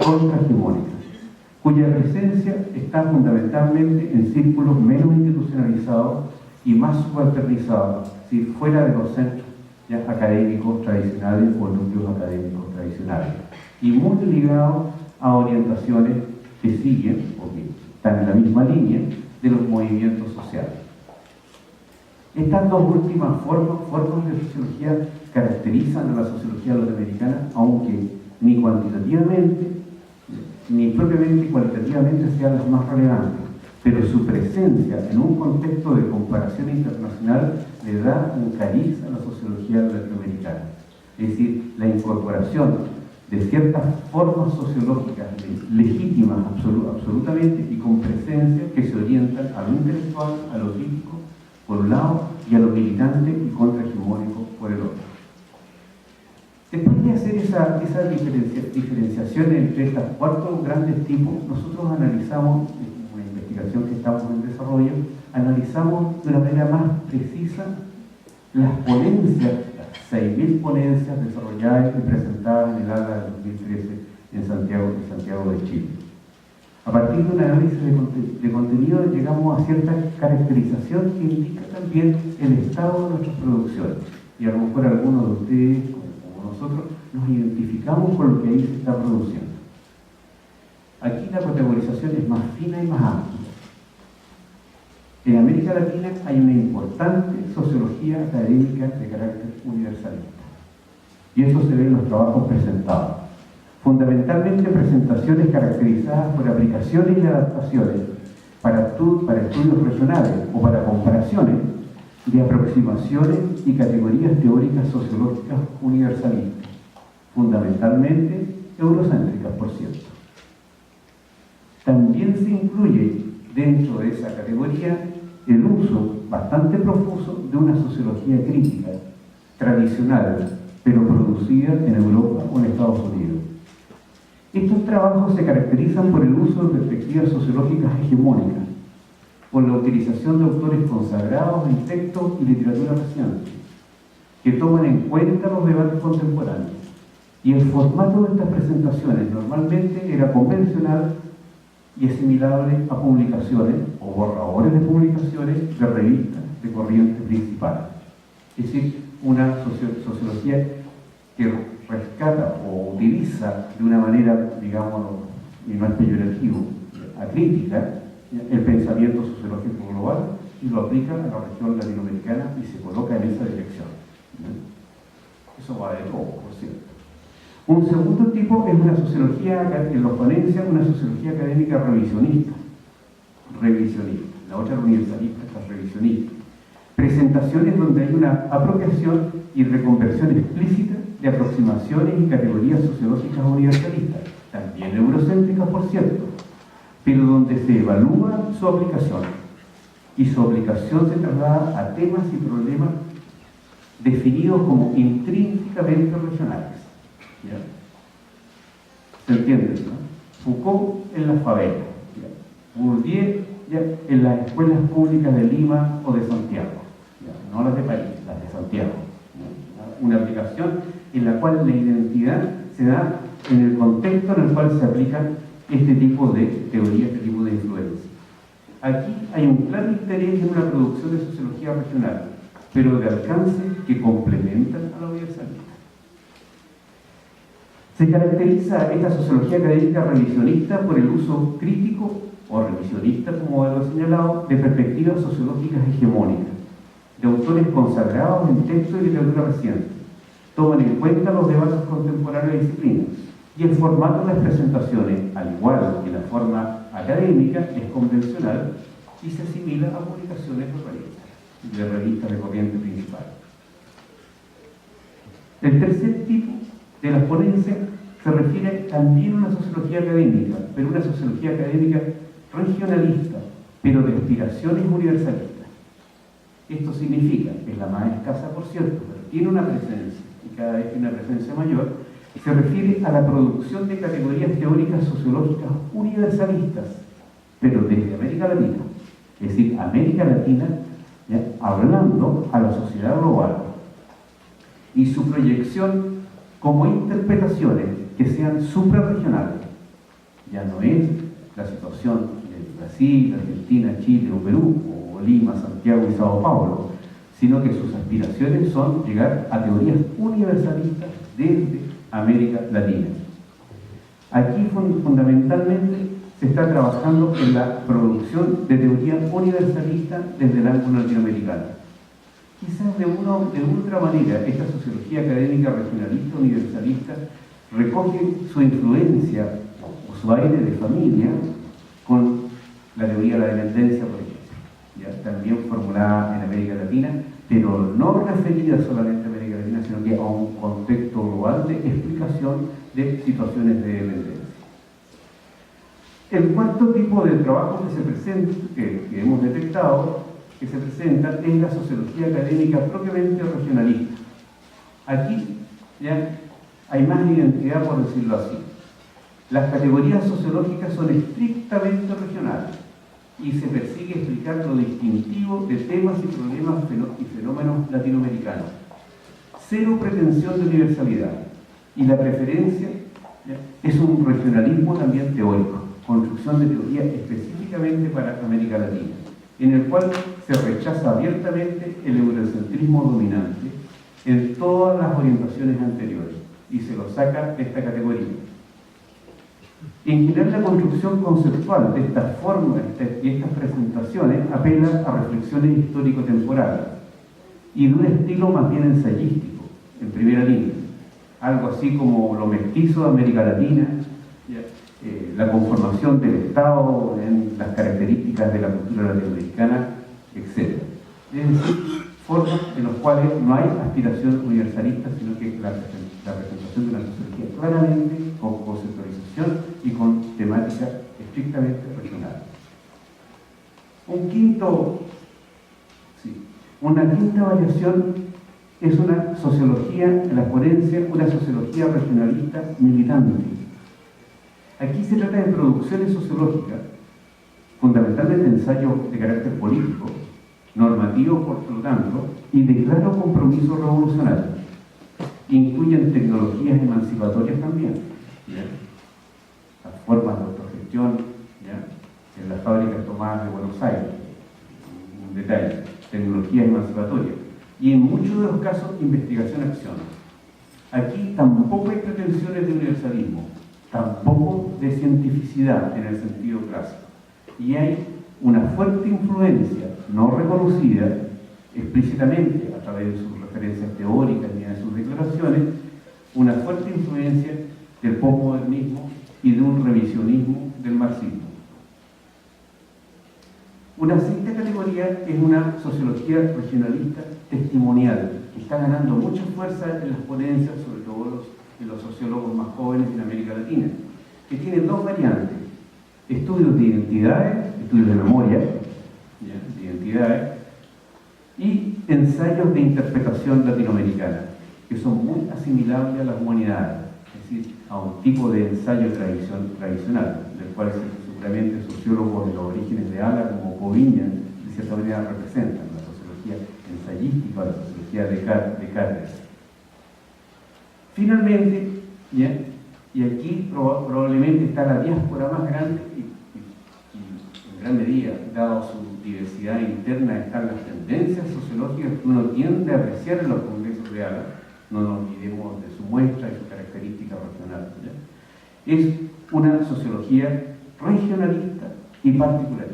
contrahegemónica, cuya presencia está fundamentalmente en círculos menos institucionalizados y más subalternizados, si fuera de los centros ya académicos tradicionales o núcleos académicos tradicionales, y muy ligados a orientaciones que siguen, o que están en la misma línea, de los movimientos sociales. Estas dos últimas formas de sociología caracterizan a la sociología norteamericana, aunque ni cuantitativamente ni propiamente cualitativamente sean las más relevantes, pero su presencia en un contexto de comparación internacional le da un cariz a la sociología latinoamericana. Es decir, la incorporación de ciertas formas sociológicas legítimas absolutamente y con presencia que se orientan a lo intelectual, a lo crítico, por un lado, y a lo militante y contrahegemónico por el otro. Después de hacer esa diferenciación entre estos cuatro grandes tipos, nosotros analizamos, en una investigación que estamos en desarrollo, analizamos de una manera más precisa las ponencias, las 6.000 ponencias desarrolladas y presentadas en el ALA del 2013 en Santiago de Chile. A partir de un análisis de contenido llegamos a cierta caracterización que indica también el estado de nuestras producciones. Y a lo mejor algunos de ustedes, como nosotros, nos identificamos con lo que ahí se está produciendo. Aquí la categorización es más fina y más amplia. En América Latina hay una importante sociología académica de carácter universalista. Y eso se ve en los trabajos presentados. Fundamentalmente presentaciones caracterizadas por aplicaciones y adaptaciones para estudios regionales o para comparaciones de aproximaciones y categorías teóricas sociológicas universalistas, fundamentalmente eurocéntricas, por cierto. También se incluye dentro de esa categoría el uso bastante profuso de una sociología crítica tradicional, pero producida en Europa o en Estados Unidos. Estos trabajos se caracterizan por el uso de perspectivas sociológicas hegemónicas, por la utilización de autores consagrados en textos y literatura reciente, que toman en cuenta los debates contemporáneos. Y el formato de estas presentaciones normalmente era convencional y asimilable a publicaciones o borradores de publicaciones de revistas de corriente principal. Es decir, una sociología que rescata o utiliza de una manera, digamos, y no es peyorativo, acrítica, el pensamiento sociológico global y lo aplica a la región latinoamericana y se coloca en esa dirección. Eso va de todo, por cierto. Un segundo tipo es una sociología, en los ponencias, una sociología académica revisionista. La otra universalista, esta es revisionista. Presentaciones donde hay una apropiación y reconversión explícita de aproximaciones y categorías sociológicas universalistas, también eurocéntricas, por cierto, pero donde se evalúa su aplicación, y su aplicación se traslada a temas y problemas definidos como intrínsecamente regionales. ¿Ya? ¿Se entiende? ¿No? Foucault en las favelas, ¿ya? Bourdieu ¿ya? En las escuelas públicas de Lima o de Santiago, ¿ya? No las de París, las de Santiago. ¿Ya? Una aplicación en la cual la identidad se da en el contexto en el cual se aplican este tipo de teoría, este tipo de influencia. Aquí hay un claro interés en una producción de sociología regional, pero de alcance que complementan a la universalista. Se caracteriza esta sociología académica revisionista por el uso crítico o revisionista, como lo he señalado, de perspectivas sociológicas hegemónicas, de autores consagrados en texto y literatura reciente. Toman en cuenta los debates contemporáneos de disciplinas y el formato de las presentaciones, al igual que la forma académica, es convencional y se asimila a publicaciones de revistas de corriente principal. El tercer tipo de las ponencias se refiere también a una sociología académica, pero una sociología académica regionalista, pero de aspiraciones universalistas. Esto significa, es la más escasa por cierto, pero tiene una presencia, y cada vez tiene una presencia mayor, se refiere a la producción de categorías teóricas sociológicas universalistas, pero desde América Latina. Es decir, América Latina, ¿ya? Hablando a la sociedad global. Y su proyección como interpretaciones que sean suprarregionales. Ya no es la situación de Brasil, Argentina, Chile o Perú, o Lima, Santiago y Sao Paulo, sino que sus aspiraciones son llegar a teorías universalistas desde América Latina. Aquí fundamentalmente se está trabajando en la producción de teoría universalista desde el ángulo latinoamericano. Quizás de otra manera esta sociología académica regionalista universalista recoge su influencia o su aire de familia con la teoría de la dependencia, por ejemplo, ¿ya? También formulada en América Latina, pero no referida solamente a América Latina, sino que a un contexto global de explicación de situaciones de dependencia. El cuarto tipo de trabajo que se presenta, que hemos detectado, que se presenta, es la sociología académica propiamente regionalista. Aquí ya hay más identidad, por decirlo así. Las categorías sociológicas son estrictamente regionales y se persigue explicar lo distintivo de temas y problemas y fenómenos latinoamericanos. Cero pretensión de universalidad, y la preferencia es un regionalismo también teórico, construcción de teoría específicamente para América Latina, en el cual se rechaza abiertamente el eurocentrismo dominante en todas las orientaciones anteriores y se lo saca de esta categoría. En general, la construcción conceptual de estas formas y estas presentaciones apela a reflexiones histórico-temporales y de un estilo más bien ensayístico, en primera línea, algo así como lo mestizo de América Latina, la conformación del Estado en las características de la cultura latinoamericana, etc. Es decir, formas en las cuales no hay aspiración universalista, sino que la presentación de una sociología claramente con conceptualización y con temática estrictamente regional. Una quinta variación es una sociología, en la ponencia, una sociología regionalista militante. Aquí se trata de producciones sociológicas, fundamentalmente ensayos de carácter político, normativos por lo tanto, y de claro compromiso revolucionario. Incluyen tecnologías emancipatorias también, ¿ya? Las formas de autogestión, ¿ya? En las fábricas tomadas de Buenos Aires, un detalle, tecnologías emancipatorias. Y en muchos de los casos, investigación-acción. Aquí tampoco hay pretensiones de universalismo, tampoco de cientificidad en el sentido clásico. Y hay una fuerte influencia, no reconocida explícitamente a través de sus referencias teóricas ni de sus declaraciones, una fuerte influencia del posmodernismo y de un revisionismo del marxismo. Una sexta categoría es una sociología regionalista testimonial, que está ganando mucha fuerza en las ponencias, sobre todo en los sociólogos más jóvenes en América Latina, que tiene dos variantes: estudios de identidades, estudios de memoria, ¿ya? De identidades, y ensayos de interpretación latinoamericana, que son muy asimilables a las humanidades, es decir, a un tipo de ensayo tradicional, del cual seguramente sociólogos de los orígenes de Ala, como Coviña, de cierta manera representan la sociología ensayística, la sociología de cátedra. Finalmente, ¿ya? Y aquí probablemente está la diáspora más grande y en gran medida, dado su diversidad interna, están las tendencias sociológicas que uno tiende a apreciar en los congresos de ALA, no nos olvidemos de su muestra y su característica regional, ¿ya? Es una sociología regionalista y particularista.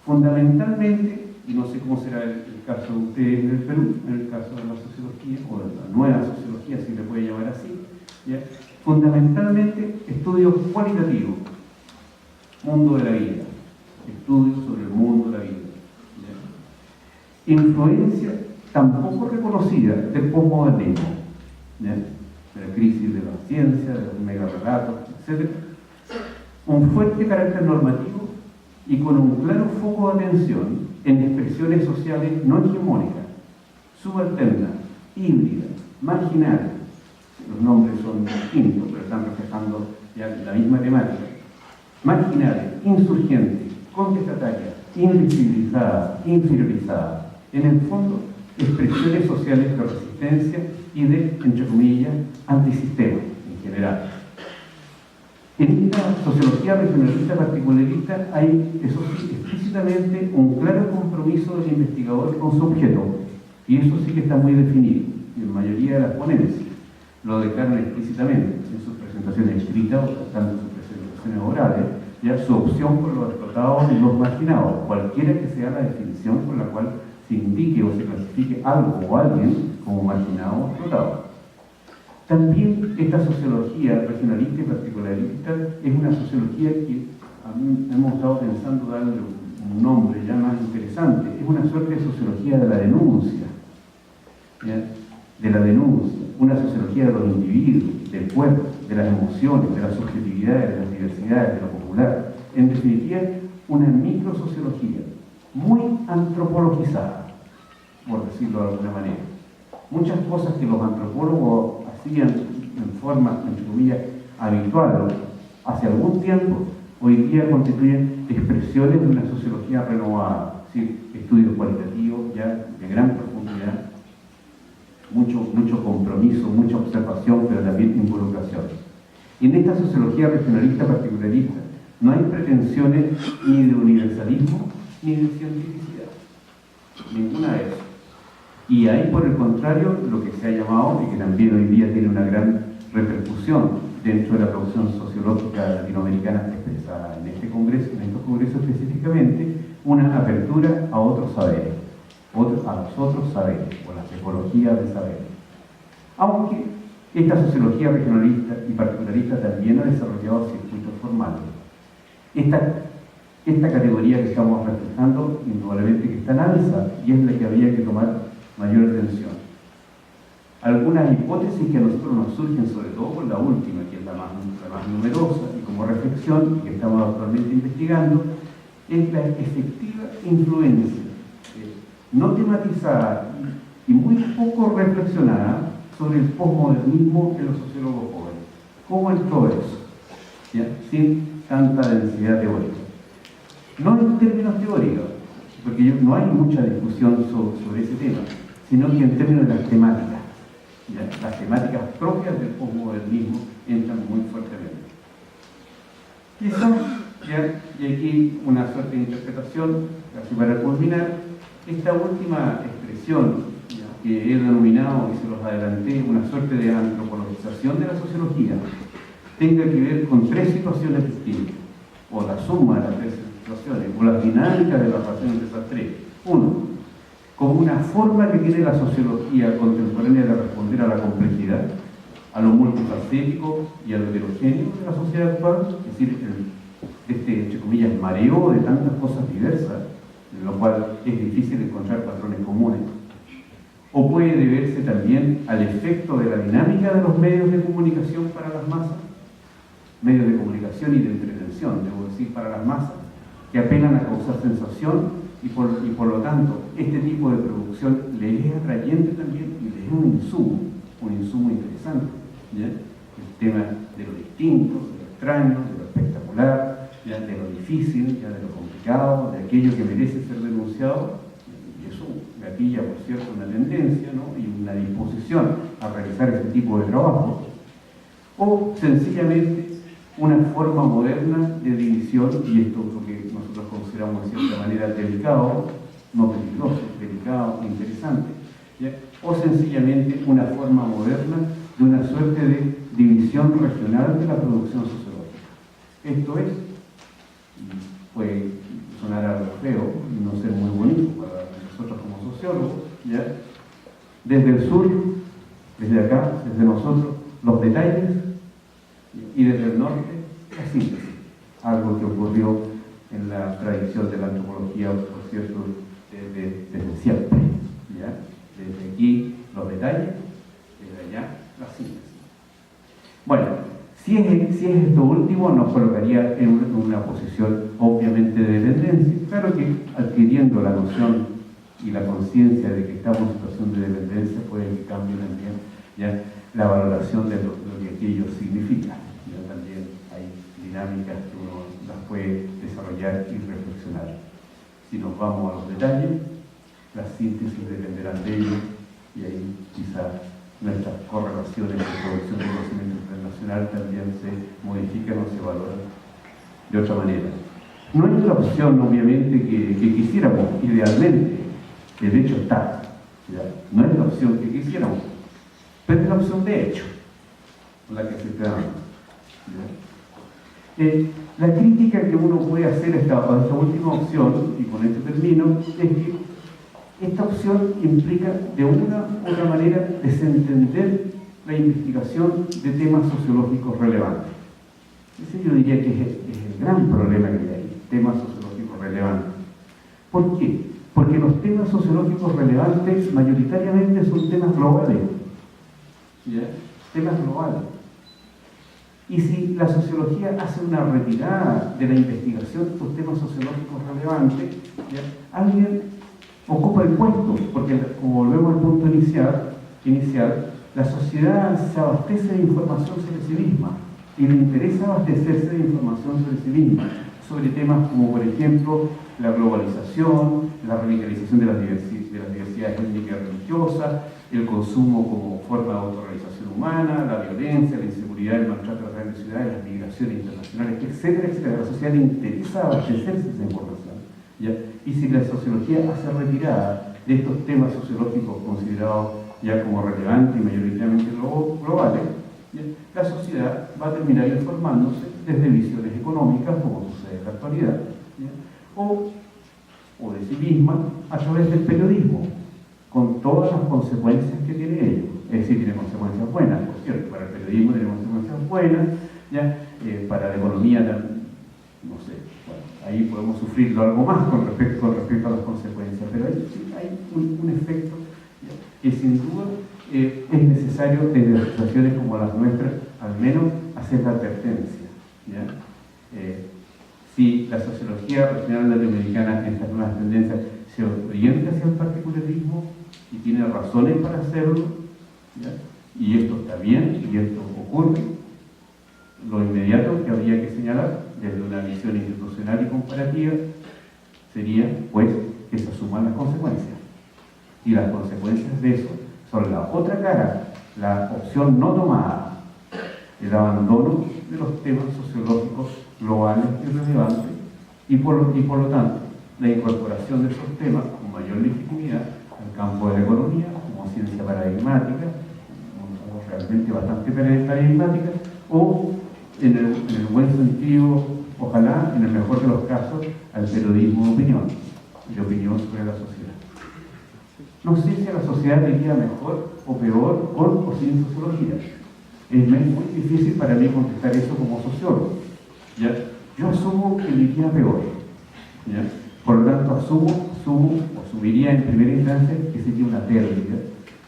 Fundamentalmente, y no sé cómo será el caso de ustedes en el Perú, en el caso de la sociología, o de la nueva sociología, si le puede llamar así, ¿ya? Fundamentalmente estudios cualitativos, mundo de la vida, estudios sobre el mundo de la vida, ¿ya? Influencia tampoco reconocida del posmodernismo, ¿ya? De la crisis de la ciencia, de los megarrelatos, etc. Un fuerte carácter normativo y con un claro foco de atención en expresiones sociales no hegemónicas, subalternas, híbridas, marginales. Los nombres son distintos, pero están reflejando ya la misma temática. Marginales, insurgentes, contestatarias, invisibilizadas, inferiorizadas. En el fondo, expresiones sociales de resistencia y de, entre comillas, antisistema en general. En esta sociología regionalista particularista hay, eso sí, explícitamente un claro compromiso del investigador con su objeto, y eso sí que está muy definido, y en mayoría de las ponencias lo declaran explícitamente en sus presentaciones escritas o tanto en sus presentaciones orales, ya su opción por los explotados y los marginados, cualquiera que sea la definición por la cual se indique o se clasifique algo o alguien como marginado o explotado. También esta sociología regionalista y particularista es una sociología que hemos estado pensando darle un nombre ya más interesante. Es una suerte de sociología de la denuncia, ¿ya? De la denuncia, una sociología de los individuos, del cuerpo, de las emociones, de las subjetividades, de las diversidades, de lo popular. En definitiva, una microsociología muy antropologizada, por decirlo de alguna manera. Muchas cosas que los antropólogos hacían en forma, entre comillas, habitual hace algún tiempo, hoy día constituyen expresiones de una sociología renovada, es decir, estudios cualitativos ya de gran profundidad, mucho compromiso, mucha observación, pero también involucración. Y en esta sociología regionalista particularista no hay pretensiones ni de universalismo ni de cientificidad, ninguna de esas. Y hay, por el contrario, lo que se ha llamado, y que también hoy día tiene una gran repercusión dentro de la producción sociológica latinoamericana expresada en este congreso, en estos congresos específicamente, una apertura a otros saberes, a los otros saberes, o las ecologías de saberes. Aunque esta sociología regionalista y particularista también ha desarrollado circuitos formales. Esta categoría que estamos reflejando, indudablemente que está en alza, y es la que había que tomar mayor atención. Algunas hipótesis que a nosotros nos surgen, sobre todo por la última, que es la más numerosa, y como reflexión, y que estamos actualmente investigando, es la efectiva influencia no tematizada y muy poco reflexionada sobre el posmodernismo en los sociólogos jóvenes. ¿Cómo entró eso? ¿Ya? Sin tanta densidad teórica. No en términos teóricos, porque no hay mucha discusión sobre ese tema, sino que en términos de las temáticas. ¿Ya? Las temáticas propias del posmodernismo entran muy fuertemente. Y aquí una suerte de interpretación, así para culminar, esta última expresión, ¿ya?, que he denominado, y se los adelanté, una suerte de antropologización de la sociología, tenga que ver con tres situaciones distintas, o la suma de las tres situaciones, o la dinámica de las relaciones de esas tres. Uno, como una forma que tiene la sociología contemporánea de responder a la complejidad, a lo multifacético y a lo heterogéneo de la sociedad actual, es decir, entre comillas, mareo de tantas cosas diversas, en lo cual es difícil encontrar patrones comunes. O puede deberse también al efecto de la dinámica de los medios de comunicación para las masas, medios de comunicación y de entretención, debo decir, para las masas, que apelan a causar sensación y por lo tanto este tipo de producción le es atrayente también y le es un insumo interesante, ¿ya? El tema de lo distinto, de lo extraño, de lo espectacular, ¿ya?, de lo difícil, ya de lo complicado, de aquello que merece ser denunciado, y eso gatilla, por cierto, una tendencia, ¿no?, y una disposición a realizar ese tipo de trabajo, o sencillamente una forma moderna de división, y esto es lo que nosotros consideramos de cierta manera delicado, no peligroso, delicado, interesante, ¿ya?, o sencillamente una forma moderna de una suerte de división regional de la producción sociológica. Esto es, puede sonar algo feo y no ser muy bonito para nosotros como sociólogos, ¿ya?, desde el sur, desde acá, desde nosotros, los detalles, y desde el norte, la síntesis, algo que ocurrió en la tradición de la antropología, por cierto, desde siempre, ¿ya? Desde aquí los detalles, desde allá la síntesis. Bueno, si es esto último, nos colocaría en una posición obviamente de dependencia, claro que adquiriendo la noción y la conciencia de que estamos en situación de dependencia puede que cambie también, ¿ya?, la valoración de lo que aquello significa. Ya también hay dinámicas que uno las puede desarrollar y reflexionar. Si nos vamos a los detalles, las síntesis dependerán de ello, y ahí quizá nuestras correlaciones de producción de conocimiento internacional también se modifican o se valoran de otra manera. No es la opción, obviamente, que quisiéramos, idealmente, de hecho está, ¿ya? No es la opción que quisiéramos, pero es la opción de hecho, la que se está dando. La crítica que uno puede hacer a esta última opción, y con esto termino, es que esta opción implica de una u otra manera desentender la investigación de temas sociológicos relevantes. Ese yo diría que es el gran problema que hay, temas sociológicos relevantes. ¿Por qué? Porque los temas sociológicos relevantes mayoritariamente son temas globales, ¿ya? Temas globales. Y si la sociología hace una retirada de la investigación de estos temas sociológicos relevantes, ¿ya?, alguien ocupa el puesto, porque como volvemos al punto inicial, la sociedad se abastece de información sobre sí misma y le interesa abastecerse de información sobre sí misma, sobre temas como, por ejemplo, la globalización, la radicalización de las diversidades étnicas y religiosas, el consumo como forma de autorrealización humana, la violencia, la inseguridad, el maltrato de las grandes ciudades, las migraciones internacionales, etcétera, etcétera. A la sociedad le interesa abastecerse de esa información, ¿ya? Y si la sociología hace retirada de estos temas sociológicos considerados ya como relevantes y mayoritariamente globales, ¿ya?, la sociedad va a terminar informándose desde visiones económicas, como sucede en la actualidad, ¿ya?, o de sí misma a través del periodismo, con todas las consecuencias que tiene ello. Es decir, tiene consecuencias buenas, por cierto, para el periodismo tiene consecuencias buenas, ¿ya? Para la economía, no sé, bueno, ahí podemos sufrirlo algo más con respecto a las consecuencias, pero hay un efecto, ¿ya?, que sin duda es necesario desde situaciones como las nuestras, al menos hacer la advertencia, ¿ya? Si la sociología regional latinoamericana en estas nuevas tendencias se orienta hacia el particularismo, y tiene razones para hacerlo, ¿ya? Y esto está bien y esto ocurre. Lo inmediato que habría que señalar desde una visión institucional y comparativa sería, pues, que se asuman las consecuencias. Y las consecuencias de eso son la otra cara, la opción no tomada, el abandono de los temas sociológicos globales y relevantes, y por lo tanto, la incorporación de esos temas con mayor legitimidad al campo de la economía como ciencia paradigmática, o realmente bastante paradigmática, o en el buen sentido, ojalá, en el mejor de los casos, al periodismo de opinión sobre la sociedad. No sé si a la sociedad le iría mejor o peor con o sin sociología. Es muy difícil para mí contestar eso como sociólogo, ¿ya? Yo asumo que le iría peor, ¿ya? Por lo tanto, asumiría en primera instancia que sería una pérdida,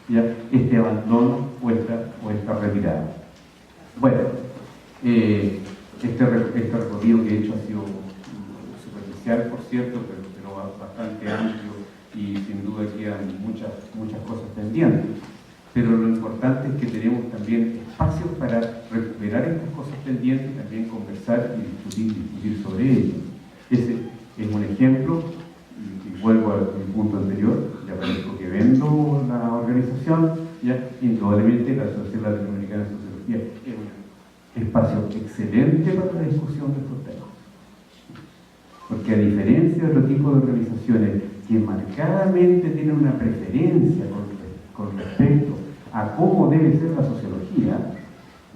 ¿ya? Este abandono o esta retirada. Bueno, este recorrido que he hecho ha sido superficial, por cierto, pero bastante amplio y sin duda quedan muchas cosas pendientes. Pero lo importante es que tenemos también espacios para recuperar estas cosas pendientes y también conversar y discutir sobre ello. Ese es un ejemplo, y vuelvo al punto anterior, ya parezco que vendo la organización, ya indudablemente la Asociación Latinoamericana de Sociología es un espacio excelente para la discusión de estos temas. Porque a diferencia de otro tipo de organizaciones que marcadamente tienen una preferencia con respecto a cómo debe ser la sociología,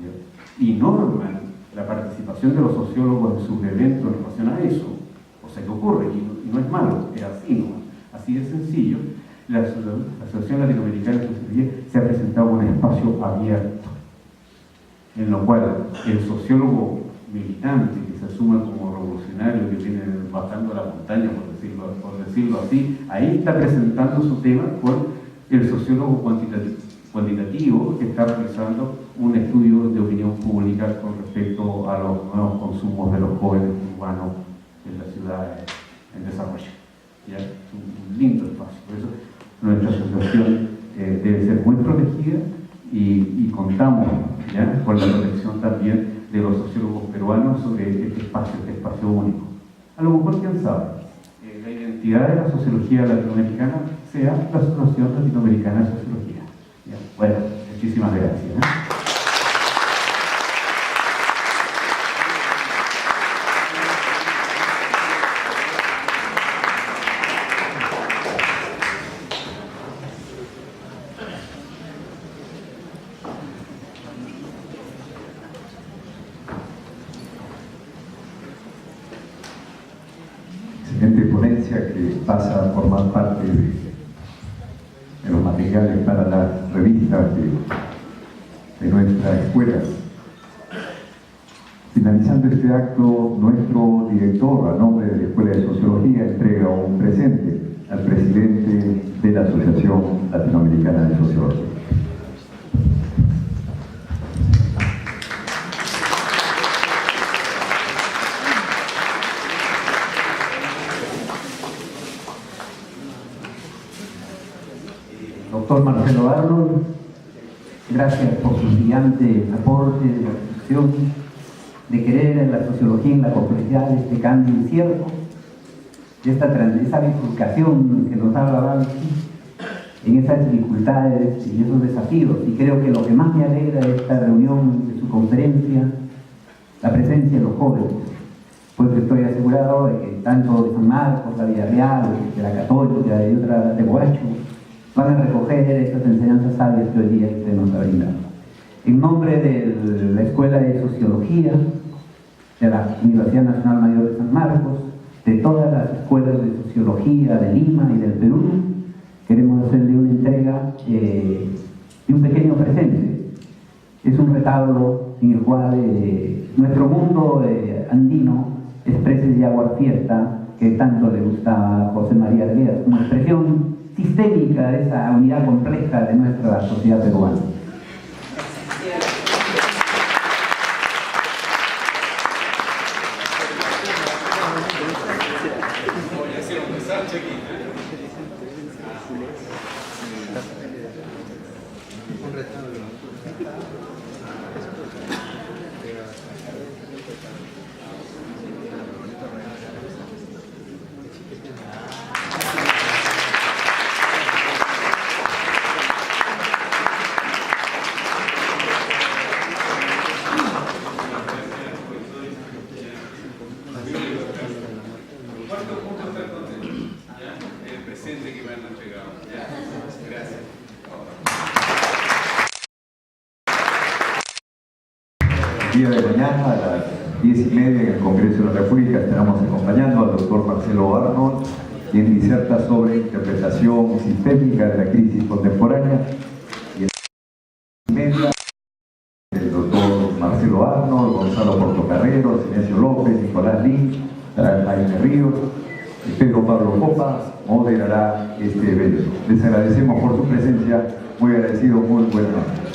¿ya? Y norman la participación de los sociólogos en sus eventos en relación a eso, o sea que ocurre, y no es malo, es así, ¿no? Así de sencillo. La Asociación Latinoamericana de Sociología se ha presentado un espacio abierto, en lo cual el sociólogo militante que se asume como revolucionario, que viene bajando la montaña, por decirlo así, ahí está presentando su tema con el sociólogo cuantitativo que está realizando un estudio de opinión pública con respecto a los nuevos consumos de los jóvenes urbanos en las ciudades en desarrollo. ¿Ya? Es un lindo espacio. Por eso nuestra asociación debe ser muy protegida y contamos, ¿ya?, con la protección también de los sociólogos peruanos sobre este espacio único. A lo mejor, quién sabe, la identidad de la sociología latinoamericana sea la Asociación Latinoamericana de Sociología. ¿Ya? Bueno, muchísimas gracias. Excelente ponencia que pasa a formar parte de los materiales para las revistas de nuestra escuela. Finalizando este acto, nuestro director, a nombre de la Escuela de Sociología, entrega un presente al presidente de la Asociación Latinoamericana de Sociología. Doctor Marcelo Arnold, gracias por su brillante aporte de la reflexión, de querer en la sociología en la complejidad de este cambio incierto, de esa bifurcación que nos ha hablado aquí, en esas dificultades y esos desafíos. Y creo que lo que más me alegra de esta reunión, de su conferencia, la presencia de los jóvenes, pues estoy asegurado de que tanto de San Marcos, la Villarreal, de la Católica y otra de Boacho, van a recoger estas enseñanzas sabias que hoy día usted nos ha brindado. En nombre de la Escuela de Sociología de la Universidad Nacional Mayor de San Marcos, de todas las escuelas de sociología de Lima y del Perú, queremos hacerle una entrega y un pequeño presente. Es un retablo en el cual nuestro mundo andino expresa el aguarfiesta que tanto le gustaba a José María Arguedas, como expresión sistémica de esa unidad compleja de nuestra sociedad peruana. El día de mañana a las 10:30 en el Congreso de la República estaremos acompañando al doctor Marcelo Arnold, quien diserta sobre interpretación sistémica de la crisis contemporánea. Y a las 10:30 el doctor Marcelo Arnold, Gonzalo Portocarrero, Silencio López, Nicolás Lin, Jaime Ríos y Pedro Pablo Copa moderará este evento. Les agradecemos por su presencia, muy agradecido, muy buenas noches.